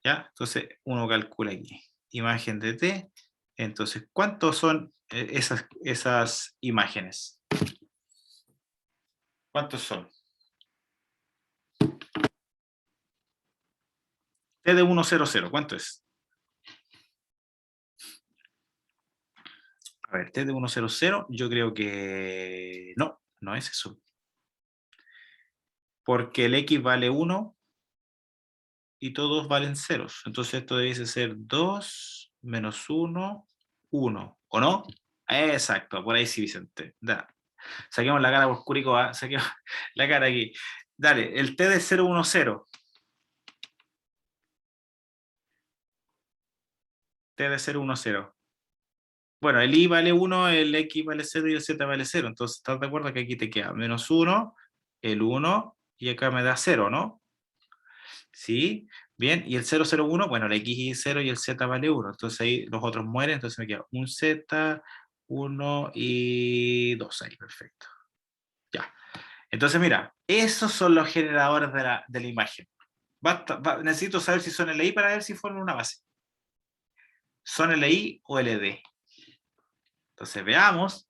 ¿Ya? Entonces uno calcula aquí. Imagen de T. Entonces, ¿cuántos son esas imágenes? ¿Cuántos son? T de 1, 0, 0. ¿Cuánto es? A ver, T de 1, 0, 0. Yo creo que no, no es eso. Porque el X vale 1 y todos valen ceros. Entonces esto debe ser 2 menos 1, 1. ¿O no? Exacto, por ahí sí, Vicente. Da. Saquemos la cara por Curico, ¿eh? Saquemos la cara aquí. Dale, el T de 0, 1, 0. T de 0, 1, 0. Bueno, el I vale 1, el X vale 0 y el Z vale 0. Entonces, ¿estás de acuerdo que aquí te queda menos 1, el 1, y acá me da 0, ¿no? ¿Sí? Bien, y el 0, 0, 1, bueno, el X y 0 y el Z vale 1. Entonces ahí los otros mueren, entonces me queda un Z, 1 y 2 ahí, perfecto. Ya. Entonces, mira, esos son los generadores de la imagen. Necesito saber si son LI para ver si forman una base. ¿Son LI o LD? Entonces veamos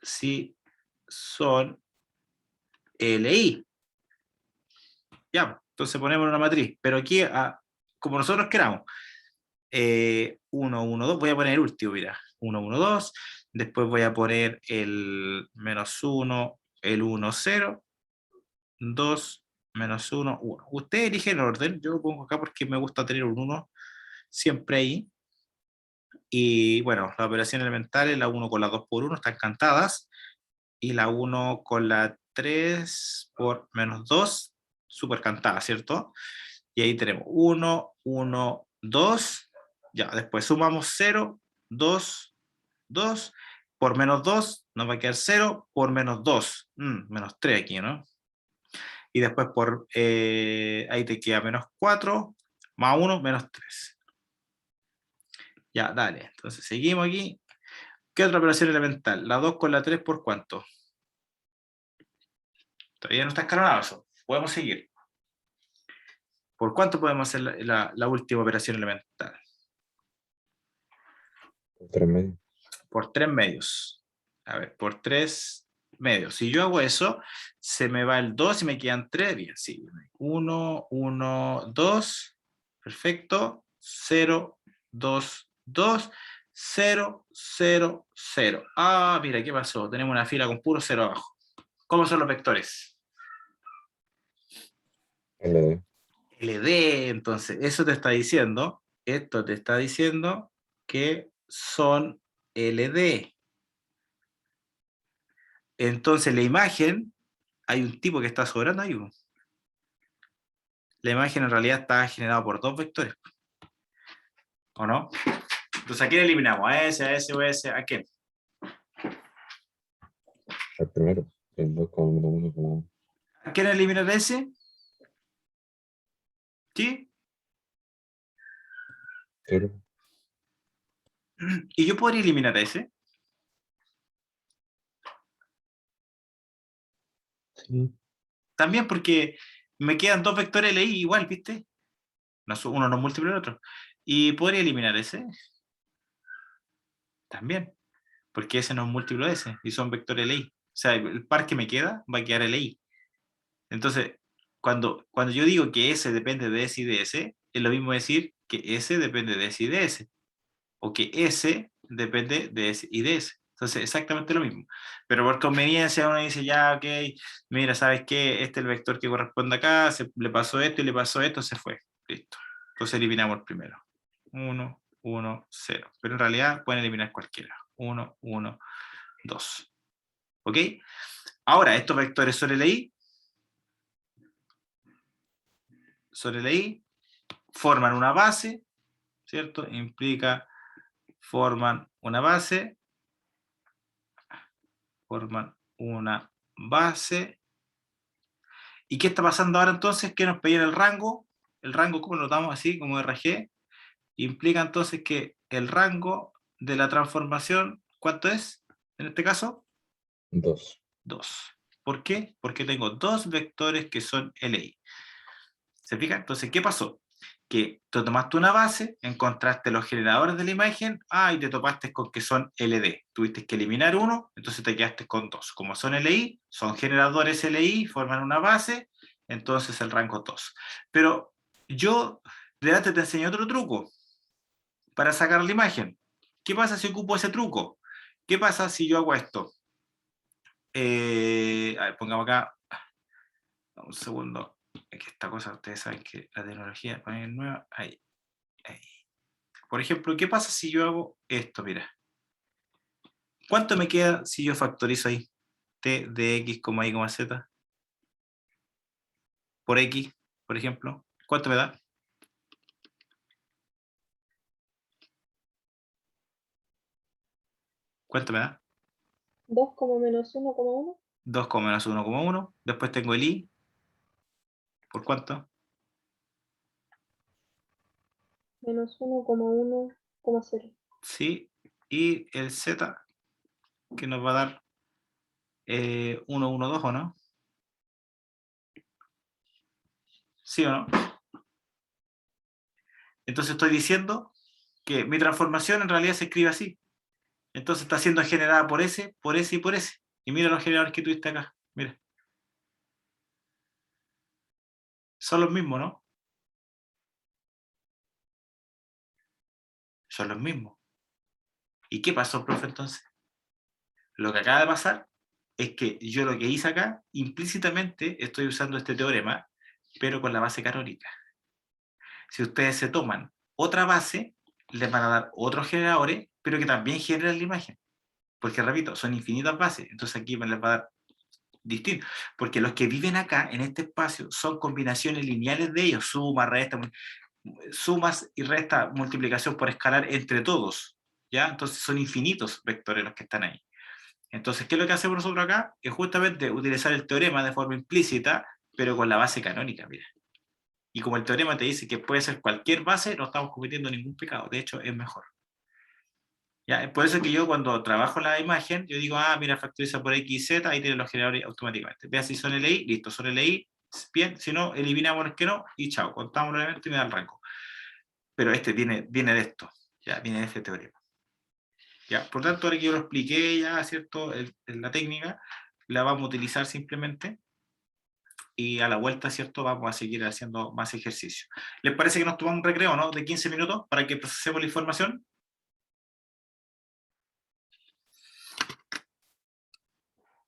si son LI. Ya, entonces ponemos una matriz, pero aquí, como nosotros queramos, 1, 1, 2, voy a poner el último, mira, 1, 1, 2, después voy a poner el menos 1, el 1, 0, 2, menos 1, 1. Usted elige el orden, yo lo pongo acá porque me gusta tener un 1 siempre ahí. Y bueno, las operaciones elementales, la 1 con la 2 por 1 están cantadas, y la 1 con la 3 por menos 2, súper cantada, ¿cierto? Y ahí tenemos 1, 1, 2, ya, después sumamos 0, 2, 2, por menos 2 nos va a quedar 0, por menos 2, menos 3 aquí, ¿no? Y después ahí te queda menos 4, más 1, menos 3. Ya, dale, entonces seguimos aquí. ¿Qué otra operación elemental? La 2 con la 3 por ¿cuánto? Todavía no está escalonado eso. Podemos seguir. ¿Por cuánto podemos hacer la última operación elemental? 3 medios. Por 3 medios. A ver, por 3 medios. Si yo hago eso, se me va el 2 y me quedan 3. Bien, sí. 1, 1, 2. Perfecto. 0, 2, 2. 0, 0, 0. Ah, mira, ¿qué pasó? Tenemos una fila con puro 0 abajo. ¿Cómo son los vectores? LD. LD, entonces, eso te está diciendo, esto te está diciendo que son LD. Entonces, la imagen, hay un tipo que está sobrando ahí. La imagen en realidad está generada por 2 vectores. ¿O no? Entonces, ¿a quién eliminamos? ¿A ese, a ese o a ese? ¿A quién? El primero, el 2,1. ¿A quién eliminar ese? ¿Sí? Cero. ¿Y yo podría eliminar ese? Sí. También porque me quedan dos vectores LI igual, ¿viste? Uno no es múltiplo del otro. ¿Y podría eliminar ese? También, porque ese no es múltiplo de ese, y son vectores LI. O sea, el par que me queda va a quedar LI. Entonces, cuando yo digo que S depende de S y de S, es lo mismo decir que S depende de S y de S. O que S depende de S y de S. Entonces, exactamente lo mismo. Pero por conveniencia uno dice, ya, ok, mira, ¿sabes qué? Este es el vector que corresponde acá, le pasó esto y le pasó esto, se fue. Listo. Entonces eliminamos el primero. 1, 1, 0. Pero en realidad pueden eliminar cualquiera. 1, 1, 2. ¿Ok? Ahora, estos vectores sobre la I forman una base, ¿cierto? Implica forman una base. Forman una base. ¿Y qué está pasando ahora entonces? Que nos pedían el rango. El rango, ¿cómo lo notamos así? Como RG. Implica entonces que el rango de la transformación, ¿cuánto es? En este caso, 2. 2. ¿Por qué? Porque tengo dos vectores que son LI. ¿Se fija? Entonces, ¿qué pasó? Que tú tomaste una base, encontraste los generadores de la imagen, y te topaste con que son LD. Tuviste que eliminar uno, entonces te quedaste con dos. Como son LI, son generadores LI, forman una base, entonces el rango 2. Pero yo delante te enseñé otro truco para sacar la imagen. ¿Qué pasa si ocupo ese truco? ¿Qué pasa si yo hago esto? A ver, pongamos acá, un segundo, es que esta cosa, ustedes saben que la tecnología es nueva, ahí. Por ejemplo, ¿qué pasa si yo hago esto? Mira, ¿cuánto me queda si yo factorizo ahí? T de x, y, z por x, por ejemplo. ¿Cuánto me da? ¿Cuánto me da? 2, menos 1,1. 2, menos 1,1. Después tengo el y. ¿Por cuánto? Menos 1,1,0. Sí. Y el z, que nos va a dar 1, 1, 2, ¿o no? ¿Sí o no? Entonces estoy diciendo que mi transformación en realidad se escribe así. Entonces está siendo generada por ese, por ese y por ese. Y mira los generadores que tuviste acá. Mira. Son los mismos, ¿no? Son los mismos. ¿Y qué pasó, profe, entonces? Lo que acaba de pasar es que yo lo que hice acá, implícitamente estoy usando este teorema, pero con la base canónica. Si ustedes se toman otra base, les van a dar otros generadores, pero que también generan la imagen. Porque, repito, son infinitas bases. Entonces aquí me les va a dar distinto. Porque los que viven acá, en este espacio, son combinaciones lineales de ellos. Suma, resta, sumas y resta, multiplicación por escalar entre todos. ¿Ya? Entonces son infinitos vectores los que están ahí. Entonces, ¿qué es lo que hacemos nosotros acá? Es justamente utilizar el teorema de forma implícita, pero con la base canónica, mira. Y como el teorema te dice que puede ser cualquier base, no estamos cometiendo ningún pecado. De hecho, es mejor. ¿Ya? Es por eso que yo cuando trabajo la imagen, yo digo, mira, factoriza por X y Z, ahí tienen los generadores automáticamente. Vea si son LI, listo, son LI, bien, si no, eliminamos los que no, y chao, contamos los elementos y me da el rango. Pero este viene de esto, ya, viene de este teorema. ¿Ya? Por tanto, ahora que yo lo expliqué ya, ¿cierto? La técnica, la vamos a utilizar simplemente y a la vuelta, ¿cierto? Vamos a seguir haciendo más ejercicio. ¿Les parece que nos tomamos un recreo, no? De 15 minutos para que procesemos la información.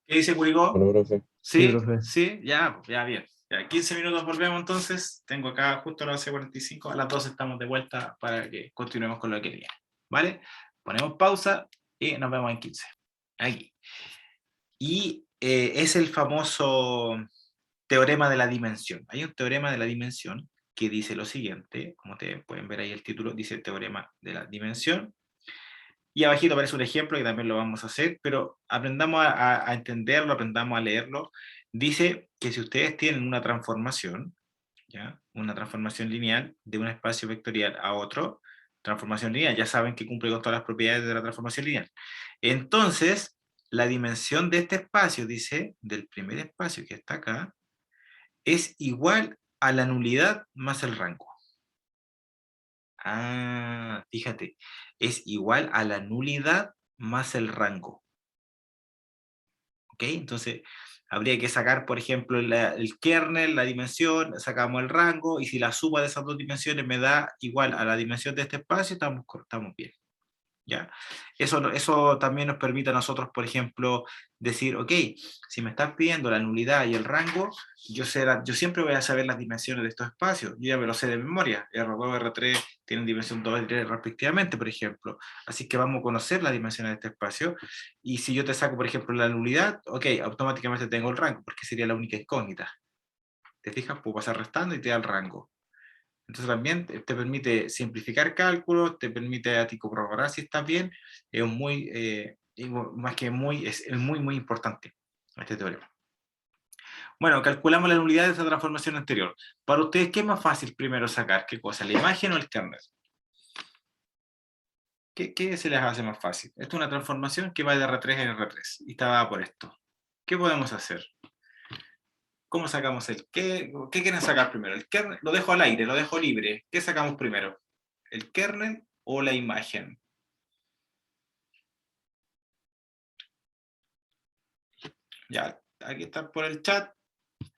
¿Qué dice Curicó? Bueno, profe. Sí, Sí, profe. sí, ya bien. Ya, 15 minutos volvemos entonces. Tengo acá justo a las 11:45. A las 12 estamos de vuelta para que continuemos con lo que viene. ¿Vale? Ponemos pausa y nos vemos en 15. Aquí. Y es el famoso teorema de la dimensión. Hay un teorema de la dimensión que dice lo siguiente, como ustedes pueden ver ahí el título, dice teorema de la dimensión, Y abajito aparece un ejemplo que también lo vamos a hacer, pero aprendamos a entenderlo, aprendamos a leerlo. Dice que si ustedes tienen una transformación, ¿ya? Una transformación lineal de un espacio vectorial a otro, transformación lineal, ya saben que cumple con todas las propiedades de la transformación lineal. Entonces, la dimensión de este espacio, dice, del primer espacio que está acá, es igual a la nulidad más el rango. Ah, fíjate, es igual a la nulidad más el rango. ¿Ok? Entonces, habría que sacar, por ejemplo, el kernel, la dimensión, sacamos el rango, y si la suma de esas dos dimensiones me da igual a la dimensión de este espacio, estamos bien. ¿Ya? Eso también nos permite a nosotros, por ejemplo, decir, ok, si me estás pidiendo la nulidad y el rango, yo siempre voy a saber las dimensiones de estos espacios, yo ya me lo sé de memoria, R2, R3 tienen dimensión 2 y 3 respectivamente, por ejemplo, así que vamos a conocer las dimensiones de este espacio, y si yo te saco, por ejemplo, la nulidad, ok, automáticamente tengo el rango, porque sería la única incógnita. ¿Te fijas? Puedo pasar restando y te da el rango. Entonces también te permite simplificar cálculos, te permite a ti corroborar si estás bien, es más que muy, es muy, muy importante este teorema. Bueno, calculamos la nulidad de esta transformación anterior. Para ustedes, ¿qué es más fácil primero sacar? ¿Qué cosa? ¿La imagen o el kernel? ¿Qué se les hace más fácil? Esto es una transformación que va de R3 en R3 y está dada por esto. ¿Qué podemos hacer? ¿Cómo sacamos qué quieren sacar primero? ¿El kernel? Lo dejo al aire, lo dejo libre. ¿Qué sacamos primero? ¿El kernel o la imagen? Ya, aquí está por el chat,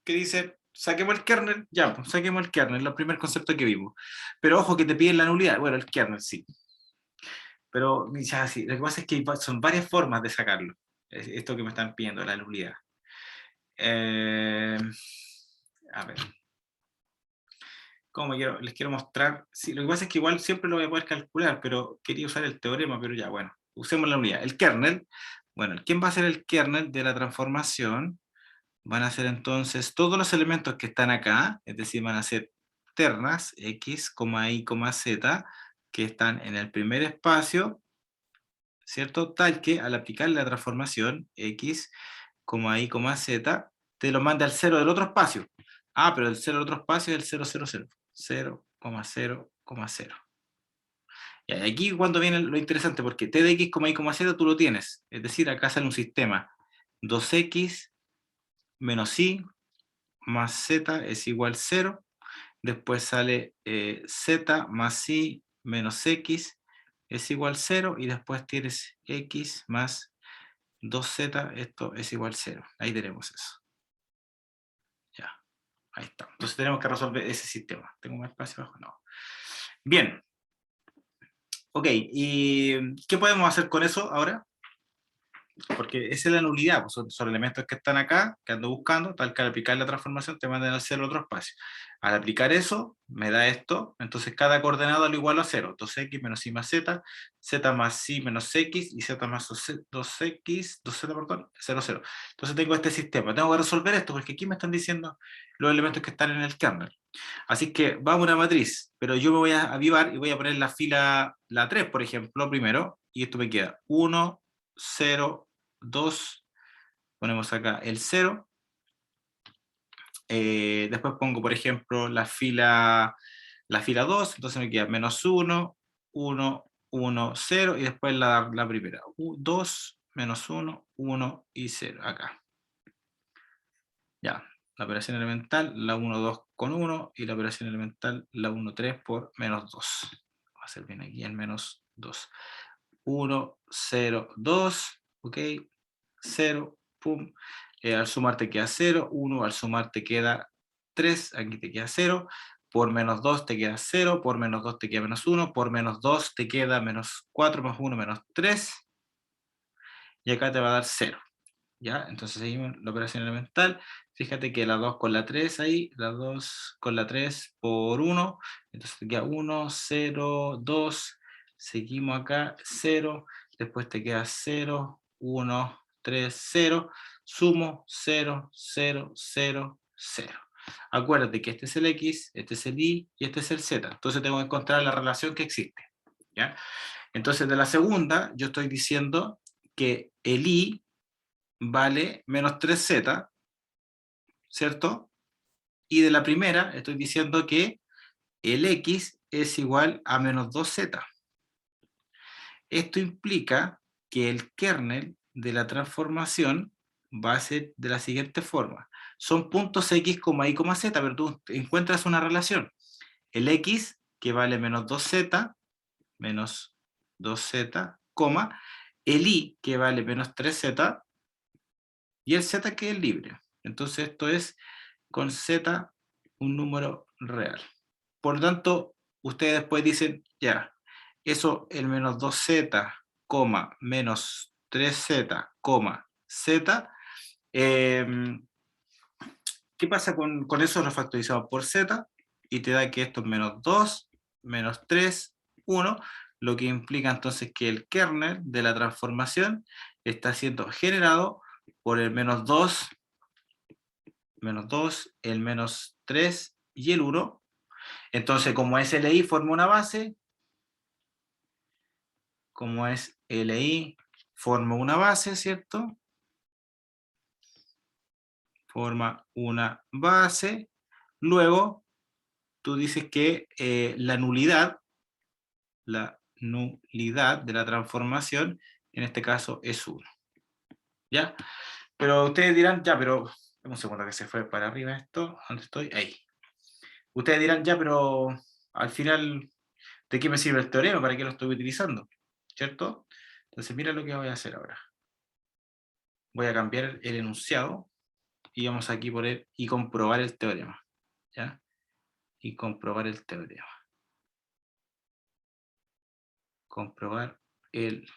que dice, saquemos el kernel, ya, pues, saquemos el kernel, el primer concepto que vimos. Pero ojo que te piden la nulidad, bueno, el kernel sí. Pero ya, sí, lo que pasa es que son varias formas de sacarlo, esto que me están pidiendo, la nulidad. A ver. Les quiero mostrar, sí, lo que pasa es que igual siempre lo voy a poder calcular, pero quería usar el teorema, pero ya, bueno, usemos la unidad. El kernel, bueno, ¿quién va a ser el kernel de la transformación? Van a ser entonces todos los elementos que están acá, es decir, van a ser ternas, x, y, z, que están en el primer espacio, ¿cierto? Tal que al aplicar la transformación x, y, z, te lo manda al cero del otro espacio. Ah, pero el cero del otro espacio es el 0, 0, 0. 0,0,0. Y aquí cuando viene lo interesante, porque t de x, y, z tú lo tienes. Es decir, acá sale un sistema 2x menos y más z es igual 0. Después sale z más y menos x es igual 0. Y después tienes x más 2z, esto es igual 0. Ahí tenemos eso. Ya, ahí está. Entonces tenemos que resolver ese sistema. ¿Tengo más espacio abajo? No. Bien. Ok, ¿y qué podemos hacer con eso ahora? Porque esa es la nulidad, pues son elementos que están acá, que ando buscando, tal que al aplicar la transformación te mandan al cero otro espacio. Al aplicar eso, me da esto, entonces cada coordenada lo igualo a 0, 2x menos y más z, z más y menos x, y z más 2x, 2z, perdón, 0, 0. Entonces tengo este sistema, tengo que resolver esto, porque aquí me están diciendo los elementos que están en el kernel. Así que vamos a una matriz, pero yo me voy a avivar y voy a poner la fila, la 3, por ejemplo, primero, y esto me queda 1, 0, 2, ponemos acá el 0, después pongo, por ejemplo, la fila 2, entonces me queda menos 1, 1, 1, 0, y después la primera, 2, menos 1, 1 y 0, acá. Ya, la operación elemental, la 1, 2 con 1, y la operación elemental, la 1, 3 por menos 2. Va a ser bien aquí el menos 2. 1, 0, 2, ok, 0, pum, al sumar te queda 0, 1, al sumar te queda 3, aquí te queda 0, por menos 2 te queda 0, por menos 2 te queda menos 1, por menos 2 te queda menos 4 más 1 menos 3, y acá te va a dar 0. ¿Ya? Entonces seguimos la operación elemental, fíjate que la 2 con la 3 ahí, la 2 con la 3 por 1, entonces te queda 1, 0, 2, seguimos acá, 0, después te queda 0, 1, 3, 0, sumo 0, 0, 0, 0. Acuérdate que este es el x, este es el y este es el z, entonces tengo que encontrar la relación que existe. ¿ya? Entonces, de la segunda, yo estoy diciendo que el i vale menos 3z, ¿cierto? Y de la primera, estoy diciendo que el x es igual a menos 2z. Esto implica que el kernel de la transformación va a ser de la siguiente forma. Son puntos x, y, z, pero tú encuentras una relación. El x, que vale menos 2z, coma, el i, que vale menos 3z, y el z, que es libre. Entonces esto es con z un número real. Por lo tanto, ustedes después dicen, ya, eso, el menos 2z, menos 3z, z, ¿qué pasa con eso? Lo factorizamos por z, y te da que esto es menos 2, menos 3, 1, lo que implica entonces que el kernel de la transformación está siendo generado por el menos 2, el menos 3 y el 1. Entonces, como es LI forma una base, ¿cierto? Forma una base. Luego, tú dices que la nulidad de la transformación, en este caso, es 1. ¿Ya? Pero ustedes dirán, ya, pero... Un segundo que se fue para arriba esto. ¿Dónde estoy? Ahí. Ustedes dirán, ya, pero al final, ¿de qué me sirve el teorema? ¿Para qué lo estoy utilizando? ¿Cierto? Entonces, mira lo que voy a hacer ahora. Voy a cambiar el enunciado y vamos aquí a poner y comprobar el teorema. ¿Ya? Y comprobar el teorema. Comprobar el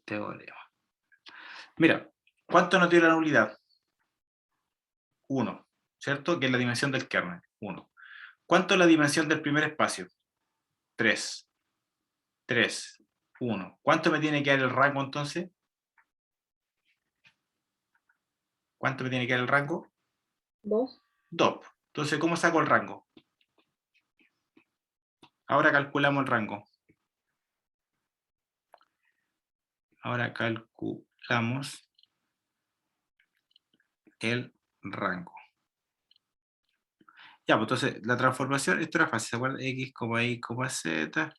teorema. Mira, ¿cuánto nos dio la nulidad? 1, ¿cierto? Que es la dimensión del kernel, 1. ¿Cuánto es la dimensión del primer espacio? 3. 3, 1. ¿Cuánto me tiene que dar el rango entonces? ¿Cuánto me tiene que dar el rango? 2. 2. Entonces, ¿cómo saco el rango? Ahora calculamos el rango. Ahora calculamos el rango. Ya, pues entonces la transformación, esto era fácil, ¿se acuerdan? X, y, z,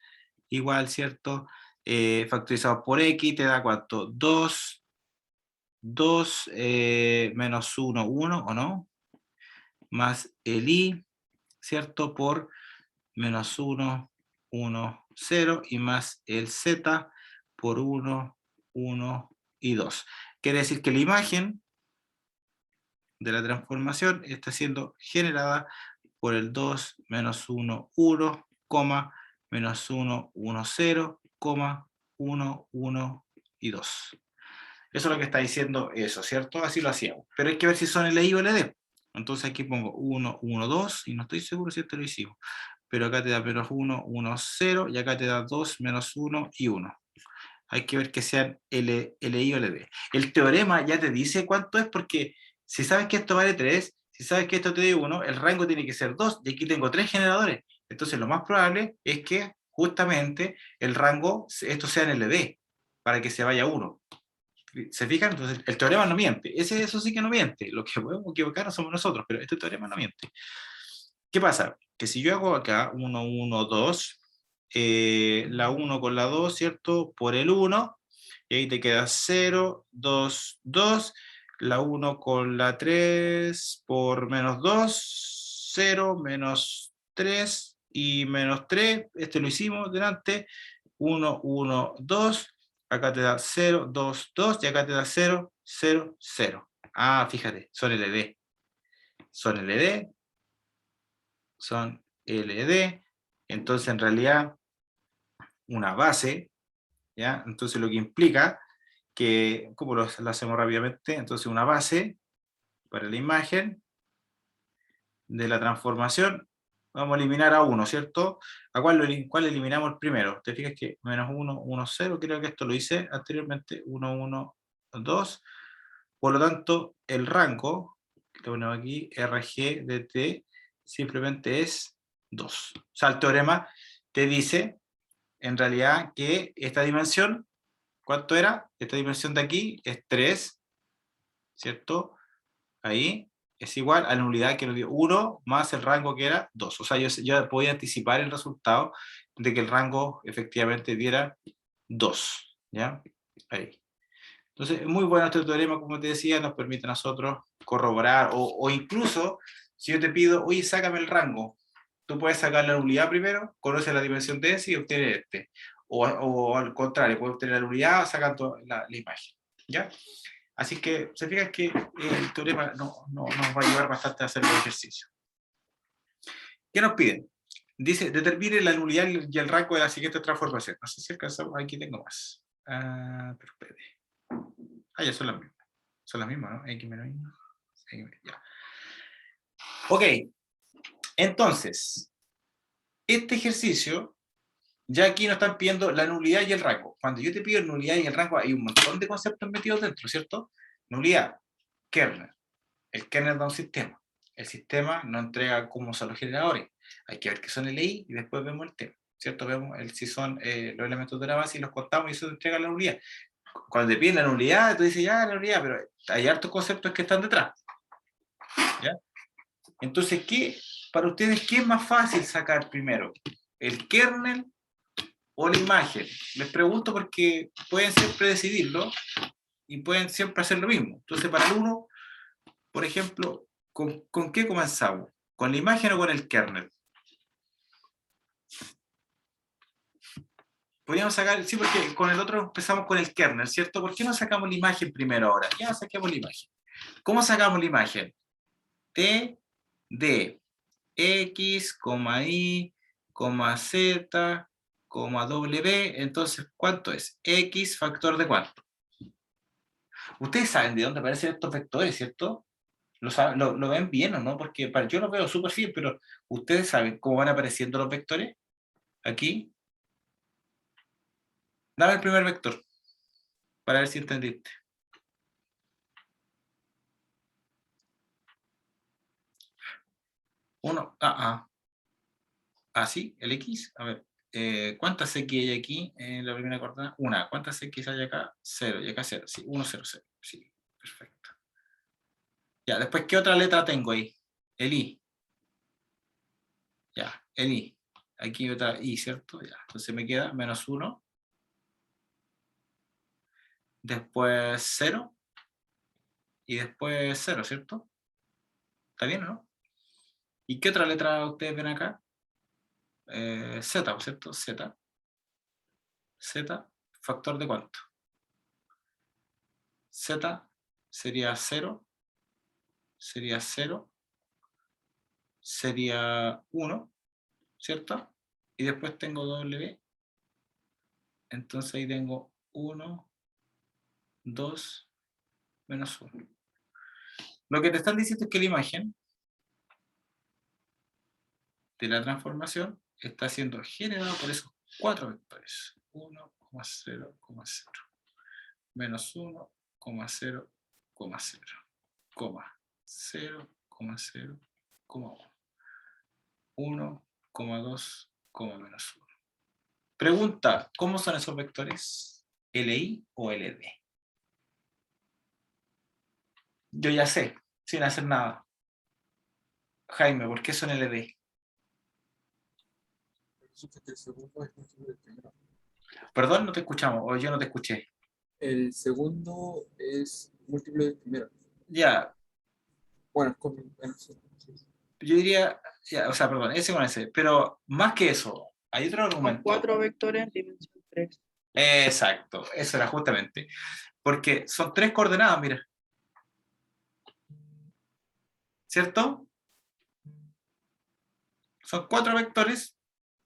igual, ¿cierto? Factorizado por x te da ¿cuánto? 2 menos 1, 1, ¿o no? Más el i, ¿cierto? Por menos 1, 1, 0, y más el z por 1, 1 y 2. Quiere decir que la imagen de la transformación está siendo generada por el 2, menos 1, 1, menos 1, 1, 0, 1, 1 y 2. Eso es lo que está diciendo eso, ¿cierto? Así lo hacíamos. Pero hay que ver si son LI o LD. Entonces aquí pongo 1, 1, 2, y no estoy seguro si esto lo hicimos. Pero acá te da menos 1, 1, 0, y acá te da 2, menos 1 y 1. Hay que ver que sean LI o LD. El teorema ya te dice cuánto es, porque si sabes que esto vale 3, si sabes que esto te da 1, el rango tiene que ser 2, y aquí tengo 3 generadores. Entonces lo más probable es que justamente el rango, esto sea en LD, para que se vaya a 1. ¿Se fijan? Entonces el teorema no miente. Eso sí que no miente. Lo que podemos equivocar somos nosotros, pero este teorema no miente. ¿Qué pasa? Que si yo hago acá 1, 1, 2, la 1 con la 2, ¿cierto? Por el 1, y ahí te queda 0, 2, 2, la 1 con la 3 por menos 2, 0, menos 3 y menos 3, este lo hicimos delante, 1, 1, 2, acá te da 0, 2, 2, y acá te da 0, 0, 0. Ah, fíjate, son LD. Son LD, son LD, entonces en realidad una base, ¿ya? Entonces lo que implica que, ¿cómo lo hacemos rápidamente? Entonces una base para la imagen de la transformación, vamos a eliminar a 1, ¿cierto? ¿A cuál eliminamos primero? Te fijas que menos 1, 1, 0, creo que esto lo hice anteriormente, 1, 1, 2, por lo tanto el rango, que lo ponemos aquí, RG de T, simplemente es 2. O sea, el teorema te dice, en realidad, que esta dimensión, ¿cuánto era? Esta dimensión de aquí es 3, ¿cierto? Ahí es igual a la nulidad que nos dio 1 más el rango que era 2. O sea, yo podía anticipar el resultado de que el rango efectivamente diera 2, ¿ya? Ahí. Entonces, es muy bueno este teorema, como te decía, nos permite a nosotros corroborar, o incluso, si yo te pido, oye, sácame el rango, tú puedes sacar la nulidad primero, conoces la dimensión de ese y obtienes este. O al contrario, puedes obtener la nulidad sacando la imagen, ¿ya? Así que, se fijan que el teorema nos va a ayudar bastante a hacer el ejercicio. ¿Qué nos piden? Dice, determine la nulidad y el rango de la siguiente transformación. No sé si alcanzamos, aquí tengo más. Pero espérate. Ya son las mismas. Son las mismas, ¿no? X menos Y. Ya. Ok. Entonces, este ejercicio, ya aquí nos están pidiendo la nulidad y el rango. Cuando yo te pido nulidad y el rango, hay un montón de conceptos metidos dentro, ¿cierto? Nulidad, kernel. El kernel da un sistema. El sistema nos entrega cómo son los generadores. Hay que ver qué son LI y después vemos el tema, ¿cierto? Vemos si son los elementos de la base y los contamos y eso te entrega la nulidad. Cuando te piden la nulidad, tú dices, ya, la nulidad, pero hay hartos conceptos que están detrás. ¿Ya? Entonces, para ustedes, ¿qué es más fácil sacar primero? ¿El kernel o la imagen? Les pregunto porque pueden siempre decidirlo y pueden siempre hacer lo mismo. Entonces, para el uno, por ejemplo, ¿con qué comenzamos? ¿Con la imagen o con el kernel? Podríamos sacar, sí, porque con el otro empezamos con el kernel, ¿cierto? ¿Por qué no sacamos la imagen primero ahora? Ya saquemos la imagen. ¿Cómo sacamos la imagen? T de X, Y, Z, W. Entonces, ¿cuánto es? X factor de cuánto. Ustedes saben de dónde aparecen estos vectores, ¿cierto? ¿Lo ven bien o no? Porque yo lo veo súper bien, pero ¿ustedes saben cómo van apareciendo los vectores? Aquí. Dame el primer vector, para ver si entendiste. Uno, sí, el X. A ver, ¿cuántas X hay aquí en la primera coordenada? Una. ¿Cuántas X hay acá? 0. Y acá 0. Sí, 1, 0, 0. Sí, perfecto. Ya, después, ¿qué otra letra tengo ahí? El I. Ya, el I. Aquí hay otra I, ¿cierto? Ya, entonces me queda menos 1. Después 0. Y después 0, ¿cierto? ¿Está bien o no? ¿Y qué otra letra ustedes ven acá? Z, ¿cierto? Z. Z, factor de cuánto? Z sería 0, sería 0, sería 1, ¿cierto? Y después tengo W, entonces ahí tengo 1, 2, menos 1. Lo que te están diciendo es que la imagen de la transformación está siendo generada por esos 4 vectores. 1,0,0, menos 1,0,0, 0,0,1, 1,2, menos 1. Pregunta, ¿cómo son esos vectores? ¿LI o LD? Yo ya sé, sin hacer nada. Jaime, ¿por qué son LD? El segundo es múltiplo del primero. Perdón, no te escuchamos, o yo no te escuché. El segundo es múltiplo del primero. Ya, Bueno, sí. yo diría, ya, o sea, perdón, ese con ese, pero más que eso, hay otro Con argumento. 4 vectores en dimensión 3. Exacto, eso era justamente. Porque son 3 coordenadas, mira. ¿Cierto? Son 4 vectores,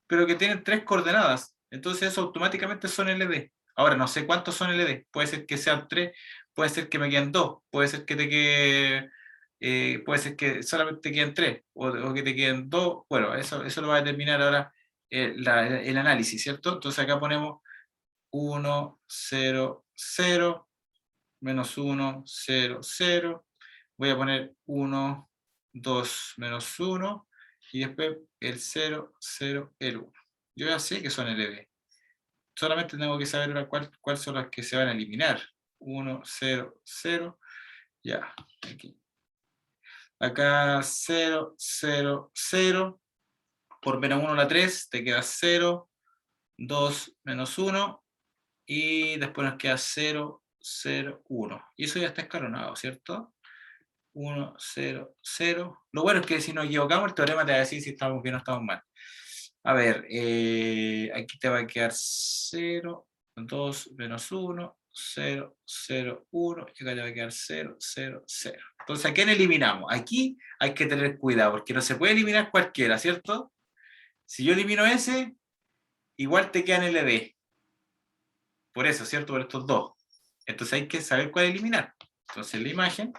pero que tienen 3 coordenadas. Entonces eso automáticamente son LD. Ahora, no sé cuántos son LD. Puede ser que sean 3, puede ser que me queden 2, puede ser que te quede... puede ser que solamente te queden 3, o que te queden 2. Bueno, eso lo va a determinar ahora el análisis, ¿cierto? Entonces acá ponemos 1, 0, 0, menos 1, 0, 0. Voy a poner 1, 2, menos 1, y después el 0, 0, el 1. Yo ya sé que son LB. Solamente tengo que saber ahora cuáles son las que se van a eliminar. 1, 0, 0. Ya, aquí. Acá 0, 0, 0. Por menos 1 a la 3 te queda 0, 2 menos 1. Y después nos queda 0, 0, 1. Y eso ya está escalonado, ¿cierto? 1, 0, 0. Lo bueno es que si nos equivocamos, el teorema te va a decir si estamos bien o estamos mal. A ver, aquí te va a quedar 0, 2 menos 1, 0, 0, 1, y acá te va a quedar 0, 0, 0. Entonces, ¿a quién eliminamos? Aquí hay que tener cuidado, porque no se puede eliminar cualquiera, ¿cierto? Si yo elimino ese, igual te quedan LD. Por eso, ¿cierto? Por estos dos. Entonces hay que saber cuál eliminar. Entonces la imagen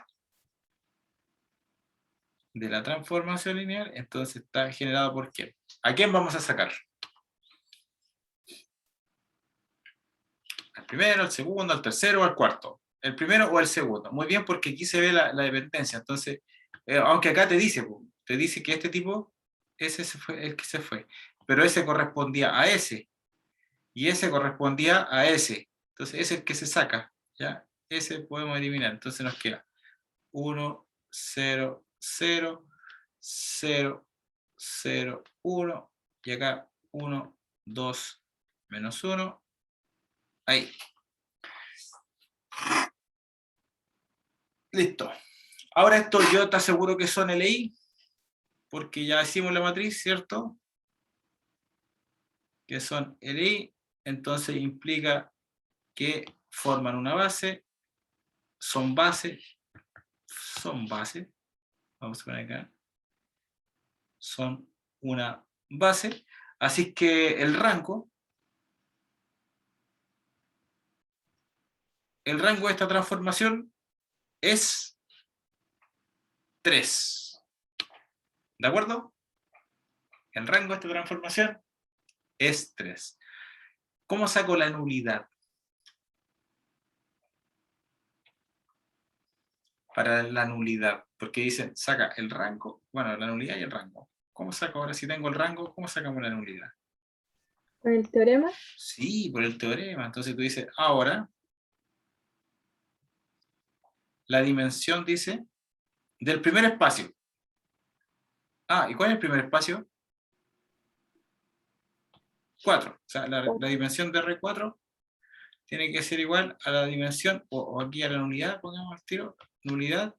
de la transformación lineal, entonces está generada por ¿quién? ¿A quién vamos a sacar? ¿Al primero, al segundo, al tercero o al cuarto? ¿El primero o el segundo? Muy bien, porque aquí se ve la dependencia. Entonces, aunque acá te dice que este tipo, ese fue el que se fue. Pero ese correspondía a ese. Y ese correspondía a ese. Entonces, ese es el que se saca. ¿Ya? Ese podemos eliminar. Entonces nos queda 1, 0, 0, 0, 0, 1. Y acá 1, 2, menos 1. Ahí. Listo. Ahora esto yo te aseguro que son LI, porque ya hicimos la matriz, ¿cierto? Que son LI, entonces implica que forman una base, son base, vamos a poner acá, son una base, así que el rango de esta transformación es 3. ¿De acuerdo? El rango de esta transformación es 3. ¿Cómo saco la nulidad? Para la nulidad, porque dicen, saca el rango, bueno, la nulidad y el rango. ¿Cómo saco ahora? Si tengo el rango, ¿cómo sacamos la nulidad? ¿Con el teorema? Sí, por el teorema. Entonces tú dices, ahora, la dimensión, dice, del primer espacio. Ah, ¿y cuál es el primer espacio? 4. O sea, la dimensión de R4 tiene que ser igual a la dimensión, o aquí a la nulidad, pongamos al tiro, nulidad,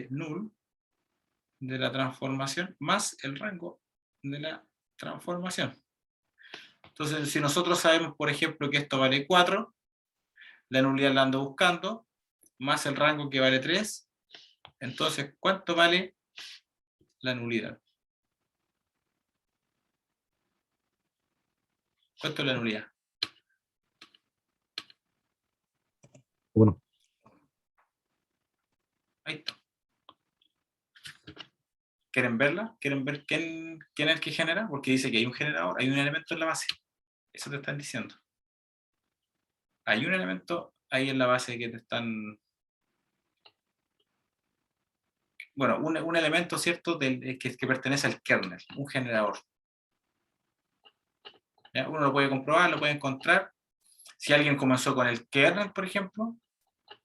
null, de la transformación, más el rango de la transformación. Entonces, si nosotros sabemos, por ejemplo, que esto vale 4, la nulidad la ando buscando, más el rango que vale 3, entonces, ¿cuánto vale la nulidad? ¿Cuánto es la nulidad? 1. Ahí está. ¿Quieren verla? ¿Quieren ver quién es el que genera? Porque dice que hay un generador, hay un elemento en la base. Eso te están diciendo. Hay un elemento ahí en la base que te están... Bueno, un elemento, ¿cierto?, que pertenece al kernel, un generador. ¿Ya? Uno lo puede comprobar, lo puede encontrar. Si alguien comenzó con el kernel, por ejemplo,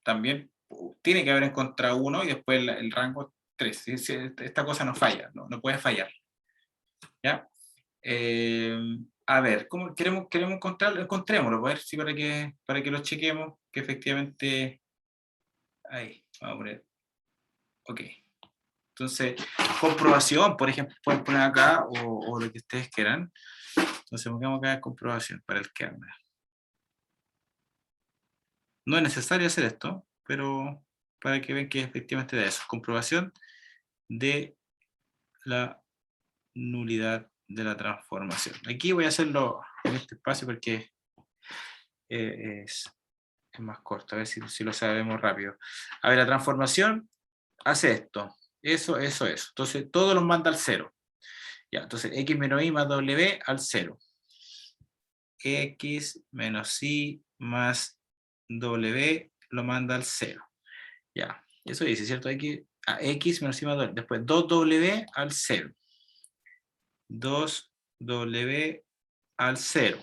también tiene que haber encontrado uno y después el rango 3. Esta cosa no falla, no puede fallar. ¿Ya? A ver, ¿cómo queremos encontrarlo? Encontrémoslo, a ver si para que lo chequemos, que efectivamente... Ahí, vamos a poner... Ok. Entonces, comprobación, por ejemplo, pueden poner acá, o lo que ustedes quieran. Entonces, pongamos acá comprobación para el kernel. No es necesario hacer esto, pero para que vean que efectivamente da eso. Comprobación de la nulidad de la transformación. Aquí voy a hacerlo en este espacio porque es más corto, a ver si lo sabemos rápido. A ver, la transformación hace esto, eso. Entonces, todo lo manda al 0. Ya, entonces, x menos y más w al 0. X menos y más w lo manda al 0. Ya, eso dice, ¿cierto? X menos y más w. Después, 2w al 0. 2 W al 0.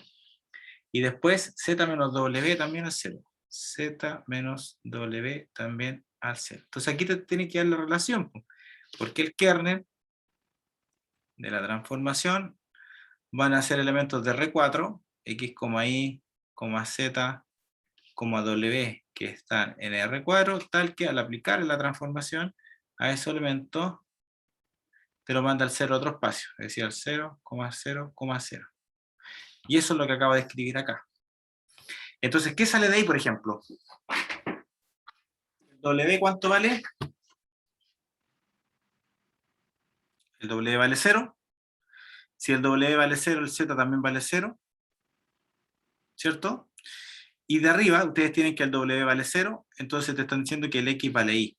Y después Z menos W también al 0. Z menos W también al 0. Entonces aquí te tiene que dar la relación, porque el kernel de la transformación van a ser elementos de R4, X, Y, Z, W, que están en R4, tal que al aplicar la transformación a esos elementos, te lo manda al 0 a otro espacio, es decir, al 0, 0, 0. Y eso es lo que acabo de escribir acá. Entonces, ¿qué sale de ahí, por ejemplo? ¿El W cuánto vale? El W vale 0. Si el W vale 0, el Z también vale 0. ¿Cierto? Y de arriba, ustedes tienen que el W vale 0, entonces te están diciendo que el X vale Y.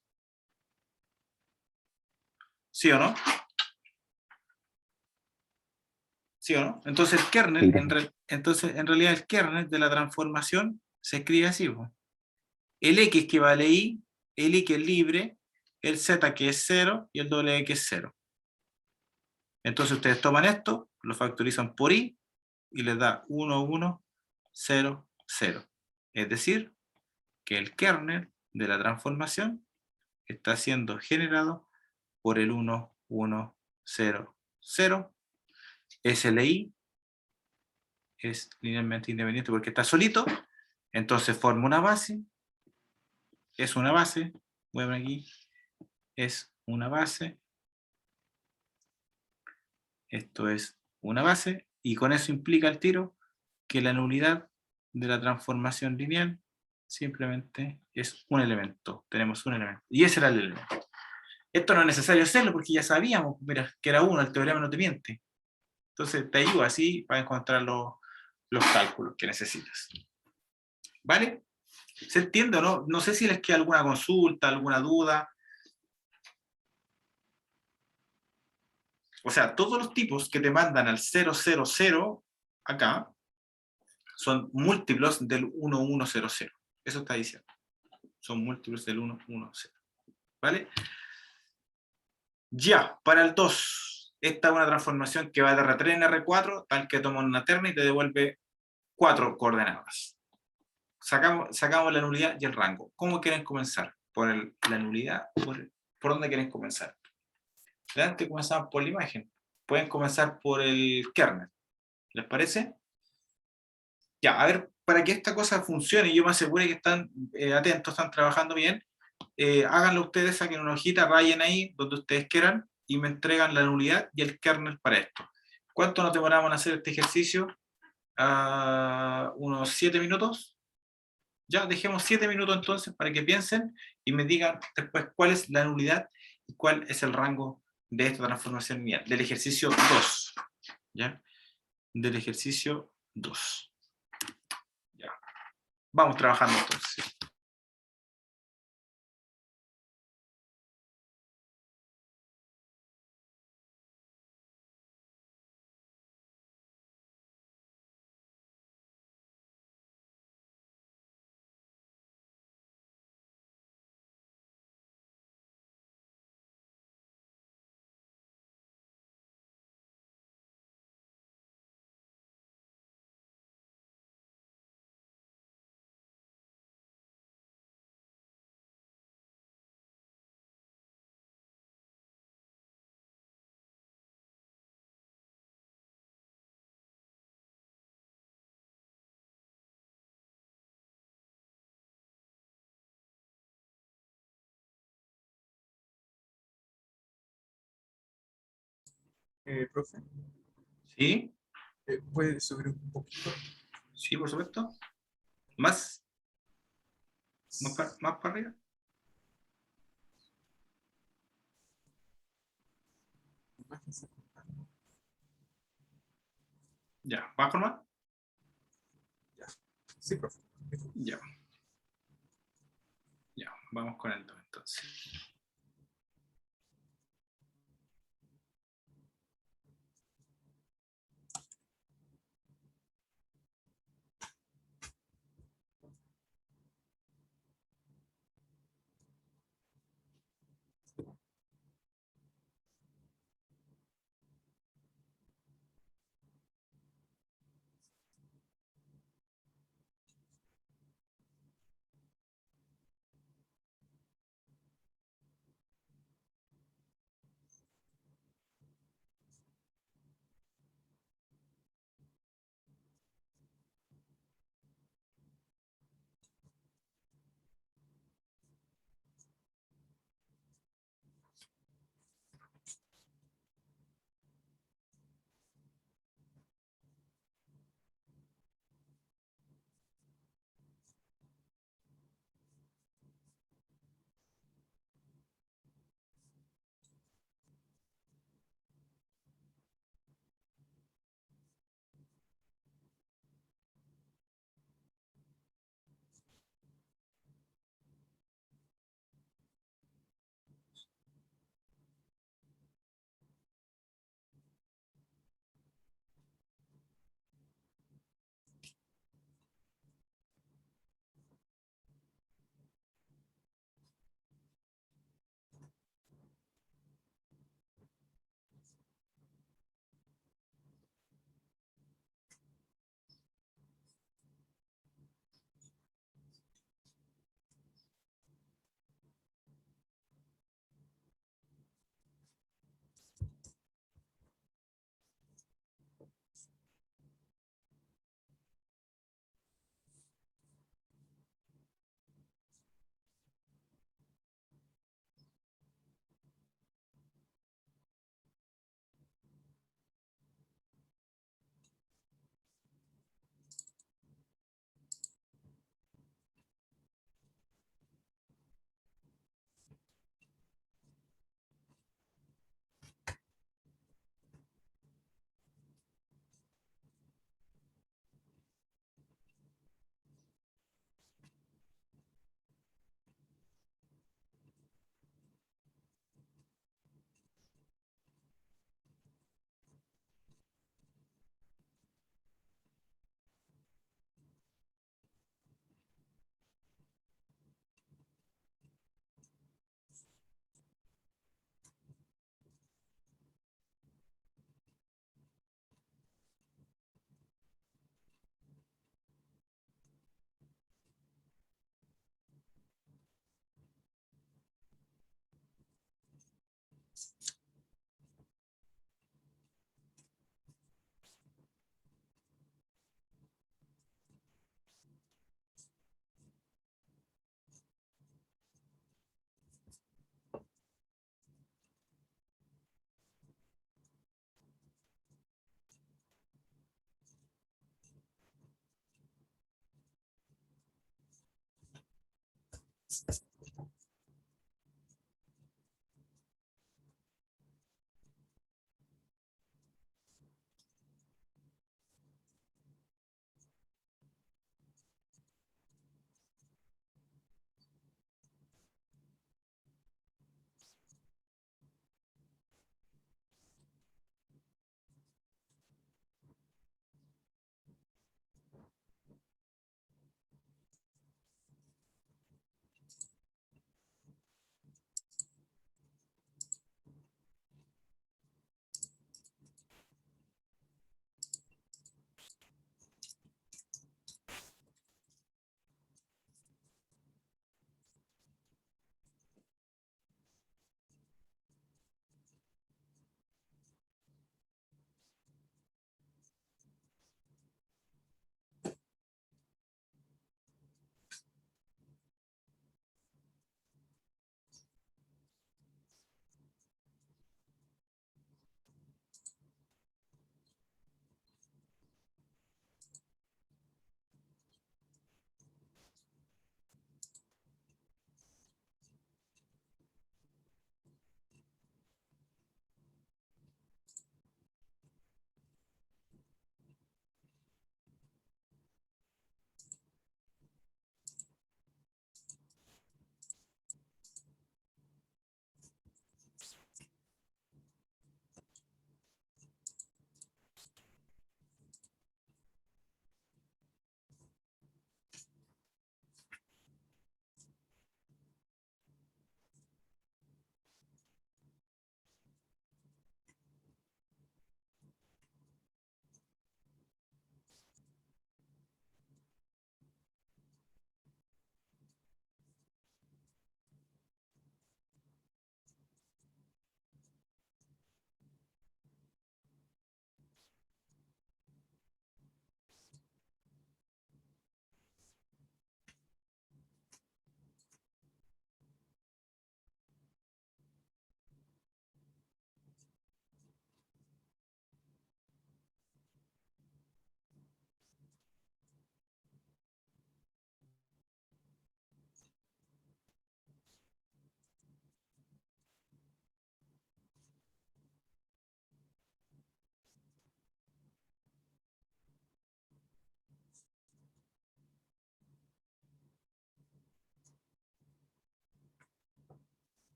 ¿Sí o no? ¿Sí o no? Entonces el kernel, entonces en realidad el kernel de la transformación se escribe así. El X que vale Y, el Y que es libre, el Z que es 0 y el W que es 0. Entonces ustedes toman esto, lo factorizan por Y y les da 1, 1, 0, 0. Es decir, que el kernel de la transformación está siendo generado por el 1, 1, 0, 0. SLI es linealmente independiente porque está solito, entonces forma una base, es una base, voy a ver aquí, es una base, esto es una base, y con eso implica el tiro que la nulidad de la transformación lineal simplemente es un elemento, tenemos un elemento, y ese era el elemento. Esto no es necesario hacerlo porque ya sabíamos, mira, que era uno, el teorema no te miente. Entonces te ayuda así para encontrar los cálculos que necesitas. ¿Vale? ¿Se entiende o no? No sé si les queda alguna consulta, alguna duda. O sea, todos los tipos que te mandan al 000 acá son múltiplos del 1100. Eso está diciendo. Son múltiplos del 110. ¿Vale? Ya, para el 2. Esta es una transformación que va de R3 en R4, tal que toma una terna y te devuelve 4 coordenadas. Sacamos la nulidad y el rango. ¿Cómo quieren comenzar? ¿Por la nulidad? ¿Por dónde quieren comenzar? De antes comenzamos por la imagen. Pueden comenzar por el kernel. ¿Les parece? Ya, a ver, para que esta cosa funcione y yo me asegure que están atentos, están trabajando bien, háganlo ustedes, saquen una hojita, rayen ahí donde ustedes quieran y me entregan la nulidad y el kernel para esto. ¿Cuánto nos demoramos en hacer este ejercicio? Unos 7 minutos. Ya, dejemos 7 minutos entonces para que piensen y me digan después cuál es la nulidad y cuál es el rango de esta transformación lineal, del ejercicio 2. ¿Ya? Del ejercicio 2. Ya. Vamos trabajando entonces. Profe, ¿Sí? ¿puede subir un poquito? Sí, por supuesto. ¿Más? ¿Más para arriba? Ya. ¿Más con más? Sí, profe. Ya. Ya, vamos con el 2 entonces.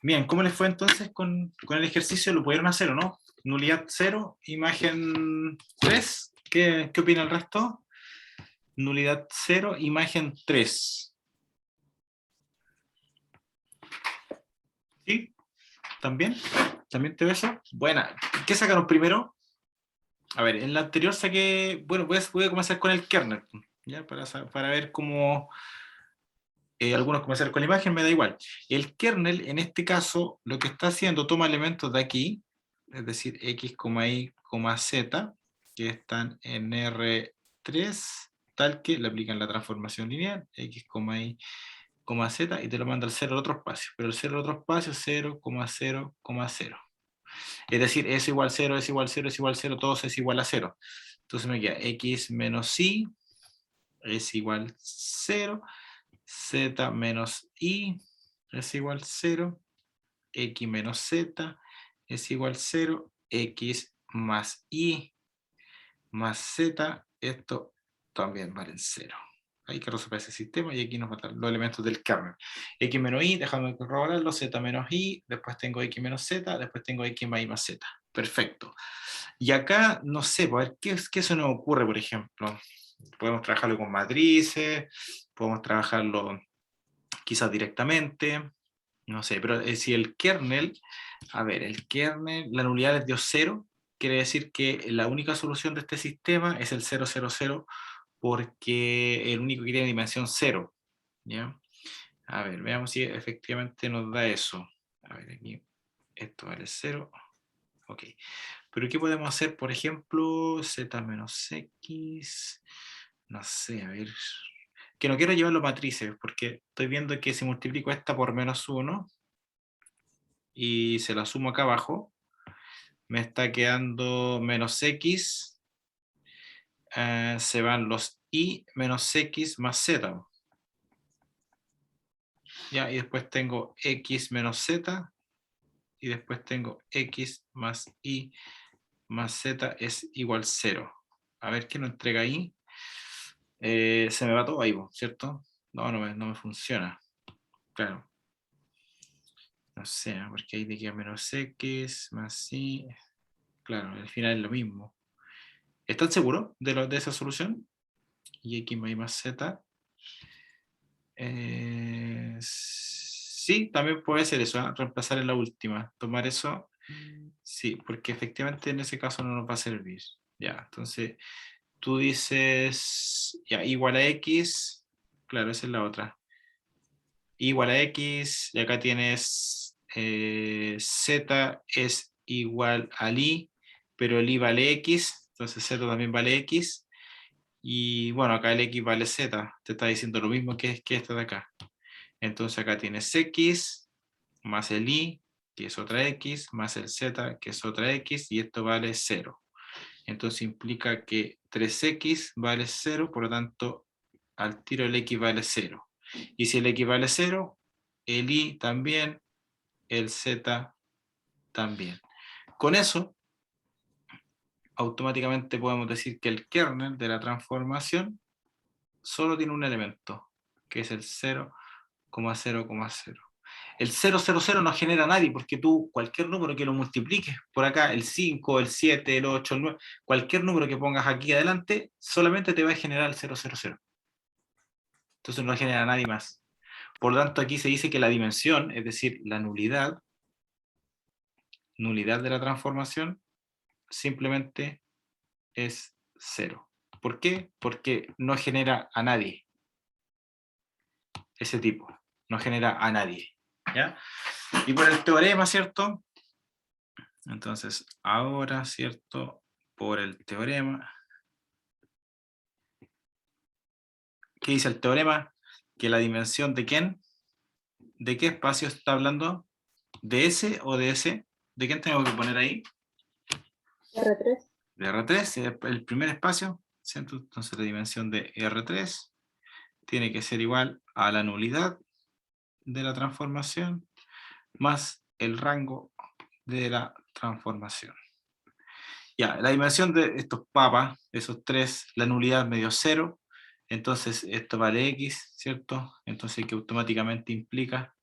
Bien, ¿cómo les fue entonces con el ejercicio? ¿Lo pudieron hacer o no? Nulidad 0, imagen 3. ¿Qué opina el resto? Nulidad 0, imagen 3. ¿Sí? ¿También? ¿También te ves eso? Buena. ¿Qué sacaron primero? A ver, en la anterior saqué... Bueno, voy a comenzar con el kernel, ¿ya? Para ver cómo... algunos comenzar con la imagen, me da igual. El kernel, en este caso, lo que está haciendo, toma elementos de aquí, es decir, x, y, z, que están en R3, tal que le aplican la transformación lineal, x, y, z, y te lo manda al 0 al otro espacio. Pero el 0 al otro espacio es 0, 0, 0. Es decir, es igual 0, es igual 0, es igual 0, todo es igual a 0. Entonces me queda x menos y es igual 0, z menos y es igual 0, x menos z es igual 0, x más y más z, esto también vale 0. Hay que resolver ese sistema y aquí nos van los elementos del kernel. X menos y, déjame corroborarlo, z menos y, después tengo x menos z, después tengo x más y más z. Perfecto. Y acá, no sé, pues, a ver, ¿qué se nos ocurre, por ejemplo? Podemos trabajarlo con matrices, podemos trabajarlo quizás directamente, no sé, pero si el kernel, a ver, el kernel, la nulidad les dio 0, quiere decir que la única solución de este sistema es el 0, 0, 0, porque el único que tiene dimensión 0, ¿ya? A ver, veamos si efectivamente nos da eso. A ver, aquí, esto vale 0, ok. Pero ¿qué podemos hacer? Por ejemplo, z menos x, no sé, a ver, que no quiero llevarlo a matrices, porque estoy viendo que si multiplico esta por menos 1, y se la sumo acá abajo, me está quedando menos x, se van los y menos x más z. ¿Ya? Y después tengo x menos z, y después tengo x más y más z es igual 0. A ver qué nos entrega ahí. Se me va todo ahí, ¿cierto? No me funciona. Claro. No sé, porque ahí te queda menos x más y. Claro, al final es lo mismo. ¿Están seguros de esa solución? Y x más y más z. Sí, también puede ser eso, ¿eh? Reemplazar en la última. Tomar eso. Sí, porque efectivamente en ese caso no nos va a servir. Ya, entonces tú dices ya, igual a x. Claro, esa es la otra. Igual a x, y acá tienes z es igual al i, pero el i vale x, entonces z también vale x, y bueno, acá el x vale z, te está diciendo lo mismo que esta de acá. Entonces acá tienes x más el i, que es otra x, más el z, que es otra x, y esto vale 0. Entonces implica que 3x vale 0, por lo tanto, al tiro el x vale 0. Y si el x vale 0, el y también, el z también. Con eso, automáticamente podemos decir que el kernel de la transformación solo tiene un elemento, que es el 0,0,0. El 0,0,0 no genera a nadie, porque tú, cualquier número que lo multipliques por acá, el 5, el 7, el 8, el 9, cualquier número que pongas aquí adelante, solamente te va a generar el 0,0,0. Entonces no genera a nadie más. Por lo tanto, aquí se dice que la dimensión, es decir, la nulidad de la transformación, simplemente es 0. ¿Por qué? Porque no genera a nadie. Ese tipo, no genera a nadie. ¿Ya? Y por el teorema, ¿cierto? Entonces, ahora, ¿cierto? Por el teorema. ¿Qué dice el teorema? Que la dimensión de quién, ¿de qué espacio está hablando? ¿De S o de S? ¿De quién tengo que poner ahí? R3. De R3, el primer espacio, ¿cierto? Entonces la dimensión de R3 tiene que ser igual a la nulidad de la transformación más el rango de la transformación. Ya, la dimensión de estos papas, esos tres, la nulidad me dio 0, entonces esto vale x, ¿cierto? Entonces que automáticamente implica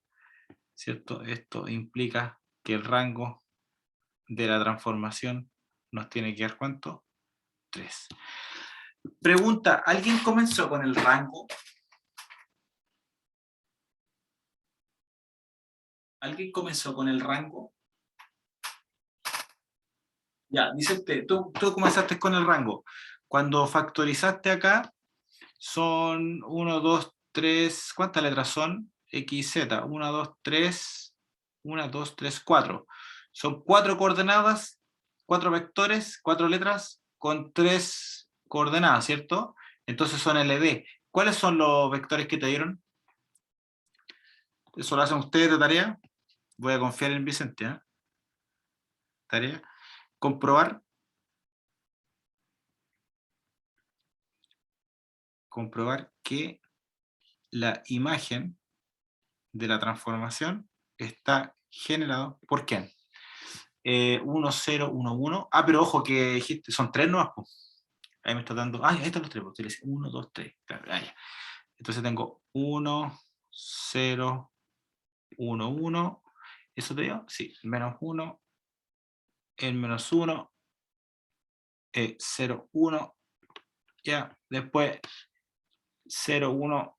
¿cierto? Esto implica que el rango de la transformación nos tiene que dar ¿cuánto? 3. Pregunta, ¿alguien comenzó con el rango? ¿Alguien comenzó con el rango? Ya, dice usted, tú comenzaste con el rango. Cuando factorizaste acá, son 1, 2, 3, ¿cuántas letras son? X, Z, 1, 2, 3, 1, 2, 3, 4. Son 4 coordenadas, 4 vectores, 4 letras con 3 coordenadas, ¿cierto? Entonces son LD. ¿Cuáles son los vectores que te dieron? ¿Eso lo hacen ustedes de tarea? Voy a confiar en Vicente, ¿eh? Tarea. Comprobar. Comprobar que la imagen de la transformación está generado por quién. 1, 0, 1, 1. Ah, pero ojo que dijiste, son 3 nomás. Ahí me está dando. Ahí están los 3. 1, 2, 3. Claro, ahí. Entonces tengo 1, 0, 1, 1. ¿Eso te dio? Sí. Menos 1. El menos 1. 0, 1. Ya. Después 0, 1.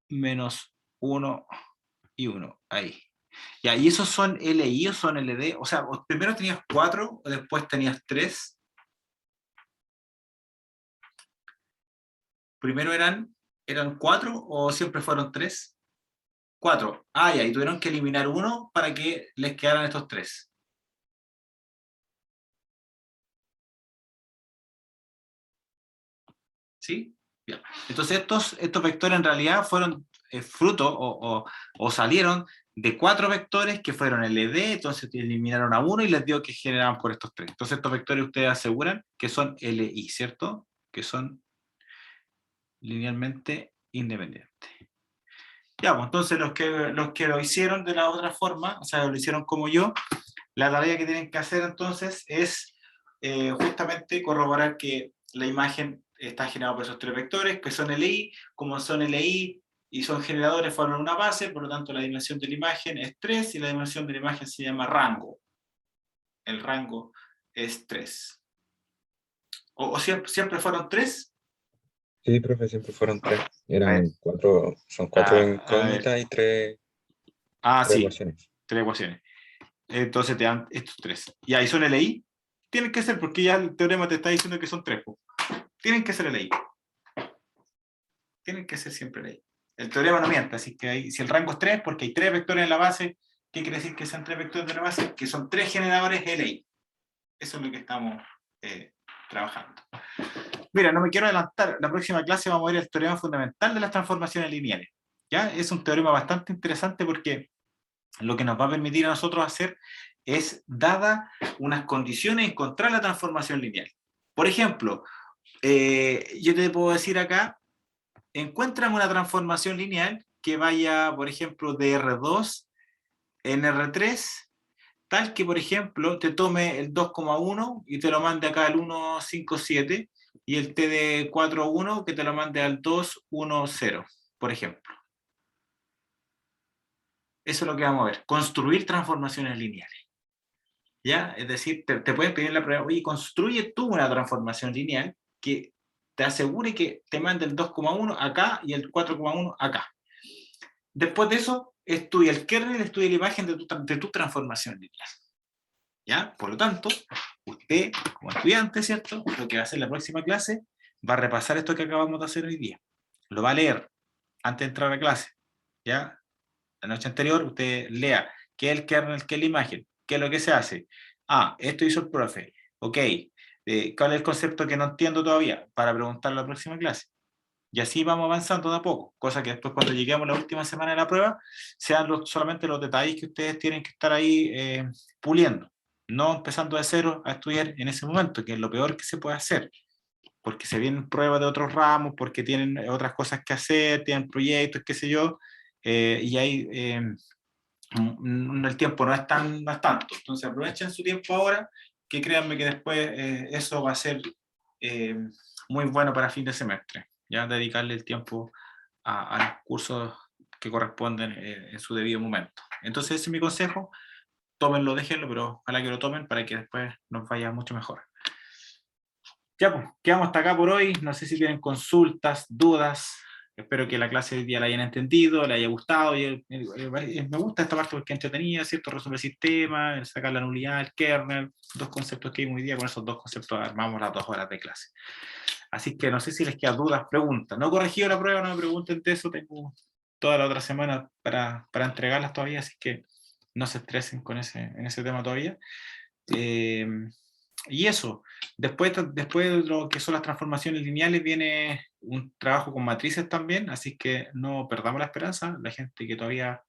Menos 1 y 1. Ahí. Ya, ¿y esos son LI o son LD? O sea, primero tenías 4, o después tenías 3. Primero eran 4 o siempre fueron 3. 4. Ah, ya, y tuvieron que eliminar 1 para que les quedaran estos 3. ¿Sí? Ya. Entonces estos vectores en realidad fueron fruto o salieron de 4 vectores que fueron LD, entonces eliminaron a 1 y les dio que generaban por estos 3. Entonces estos vectores ustedes aseguran que son LI, ¿cierto? Que son linealmente independientes. Ya, pues entonces los que lo hicieron de la otra forma, o sea, lo hicieron como yo, la tarea que tienen que hacer entonces es justamente corroborar que la imagen está generada por esos 3 vectores, que son LI, como son LI y son generadores, forman una base, por lo tanto la dimensión de la imagen es 3 y la dimensión de la imagen se llama rango. El rango es 3. ¿O siempre fueron 3? Sí, profe, siempre fueron 3. A ver. Eran 4, son 4 A ver. incógnitas y 3 Sí, ecuaciones. 3 ecuaciones. Entonces te dan estos 3. Y ahí son LI. Tienen que ser, porque ya el teorema te está diciendo que son 3. Tienen que ser LI. Tienen que ser siempre LI. El teorema no miente, así que si el rango es 3, porque hay 3 vectores en la base, ¿qué quiere decir que sean 3 vectores de la base? Que son 3 generadores LI. Eso es lo que estamos trabajando. Mira, no me quiero adelantar. La próxima clase vamos a ver el teorema fundamental de las transformaciones lineales. ¿Ya? Es un teorema bastante interesante porque lo que nos va a permitir a nosotros hacer es, dada unas condiciones, encontrar la transformación lineal. Por ejemplo, yo te puedo decir acá, encuentran una transformación lineal que vaya, por ejemplo, de R2 en R3, tal que, por ejemplo, te tome el 2,1 y te lo mande acá al 1,57, y el T de 4,1 que te lo mande al 2,1,0, por ejemplo. Eso es lo que vamos a ver, construir transformaciones lineales. ¿Ya? Es decir, te pueden pedir la prueba, oye, construye tú una transformación lineal que te asegure que te mande el 2,1 acá y el 4,1 acá. Después de eso, estudia el kernel, estudia la imagen de tu transformación lineal. ¿Ya? Por lo tanto, usted, como estudiante, ¿cierto? Lo que va a hacer en la próxima clase, va a repasar esto que acabamos de hacer hoy día. Lo va a leer antes de entrar a clase. ¿Ya? La noche anterior, usted lea qué es el kernel, qué es la imagen, qué es lo que se hace. Esto hizo el profe. Ok, ¿cuál es el concepto que no entiendo todavía? Para preguntar la próxima clase. Y así vamos avanzando de a poco, cosa que después cuando lleguemos a la última semana de la prueba, sean solamente los detalles que ustedes tienen que estar ahí puliendo, no empezando de cero a estudiar en ese momento, que es lo peor que se puede hacer, porque se vienen pruebas de otros ramos, porque tienen otras cosas que hacer, tienen proyectos, qué sé yo, y ahí el tiempo no es tanto, entonces aprovechen su tiempo ahora, que créanme que después eso va a ser muy bueno para fin de semestre, ya dedicarle el tiempo a los cursos que que corresponden en su debido momento. Entonces ese es mi consejo, tómenlo, déjenlo, pero ojalá que lo tomen para que después nos vaya mucho mejor. Ya pues, quedamos hasta acá por hoy, no sé si tienen consultas, dudas, espero que la clase de hoy día la hayan entendido, le haya gustado, me gusta esta parte porque es entretenida, ¿cierto? Resolver sistemas, sacar la nulidad, el kernel, dos conceptos que vimos hoy día, con esos dos conceptos armamos las 2 horas de clase. Así que no sé si les quedan dudas, preguntas. No he corregido la prueba, no me pregunten de eso, tengo toda la otra semana para entregarlas todavía, así que no se estresen en ese tema todavía. Y eso, después de lo que son las transformaciones lineales viene un trabajo con matrices también, así que no perdamos la esperanza, la gente que todavía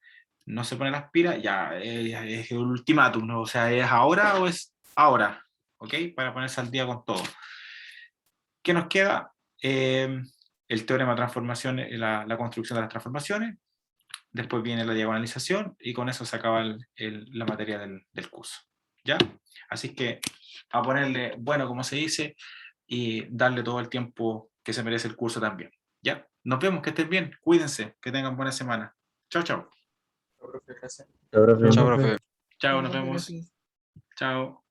no se pone las pilas, ya es el ultimátum, ¿no? O sea, ¿es ahora o es ahora? ¿Ok? Para ponerse al día con todo. ¿Qué nos queda? El teorema de transformaciones, la construcción de las transformaciones, después viene la diagonalización y con eso se acaba la materia del curso. ¿Ya? Así que a ponerle bueno, como se dice, y darle todo el tiempo que se merece el curso también. ¿Ya? Nos vemos, que estén bien, cuídense, que tengan buena semana. Chao, chao. Chao, profe, gracias. Chao, profe. Chao, Chao, profe. profe. Chao, nos vemos. Chao.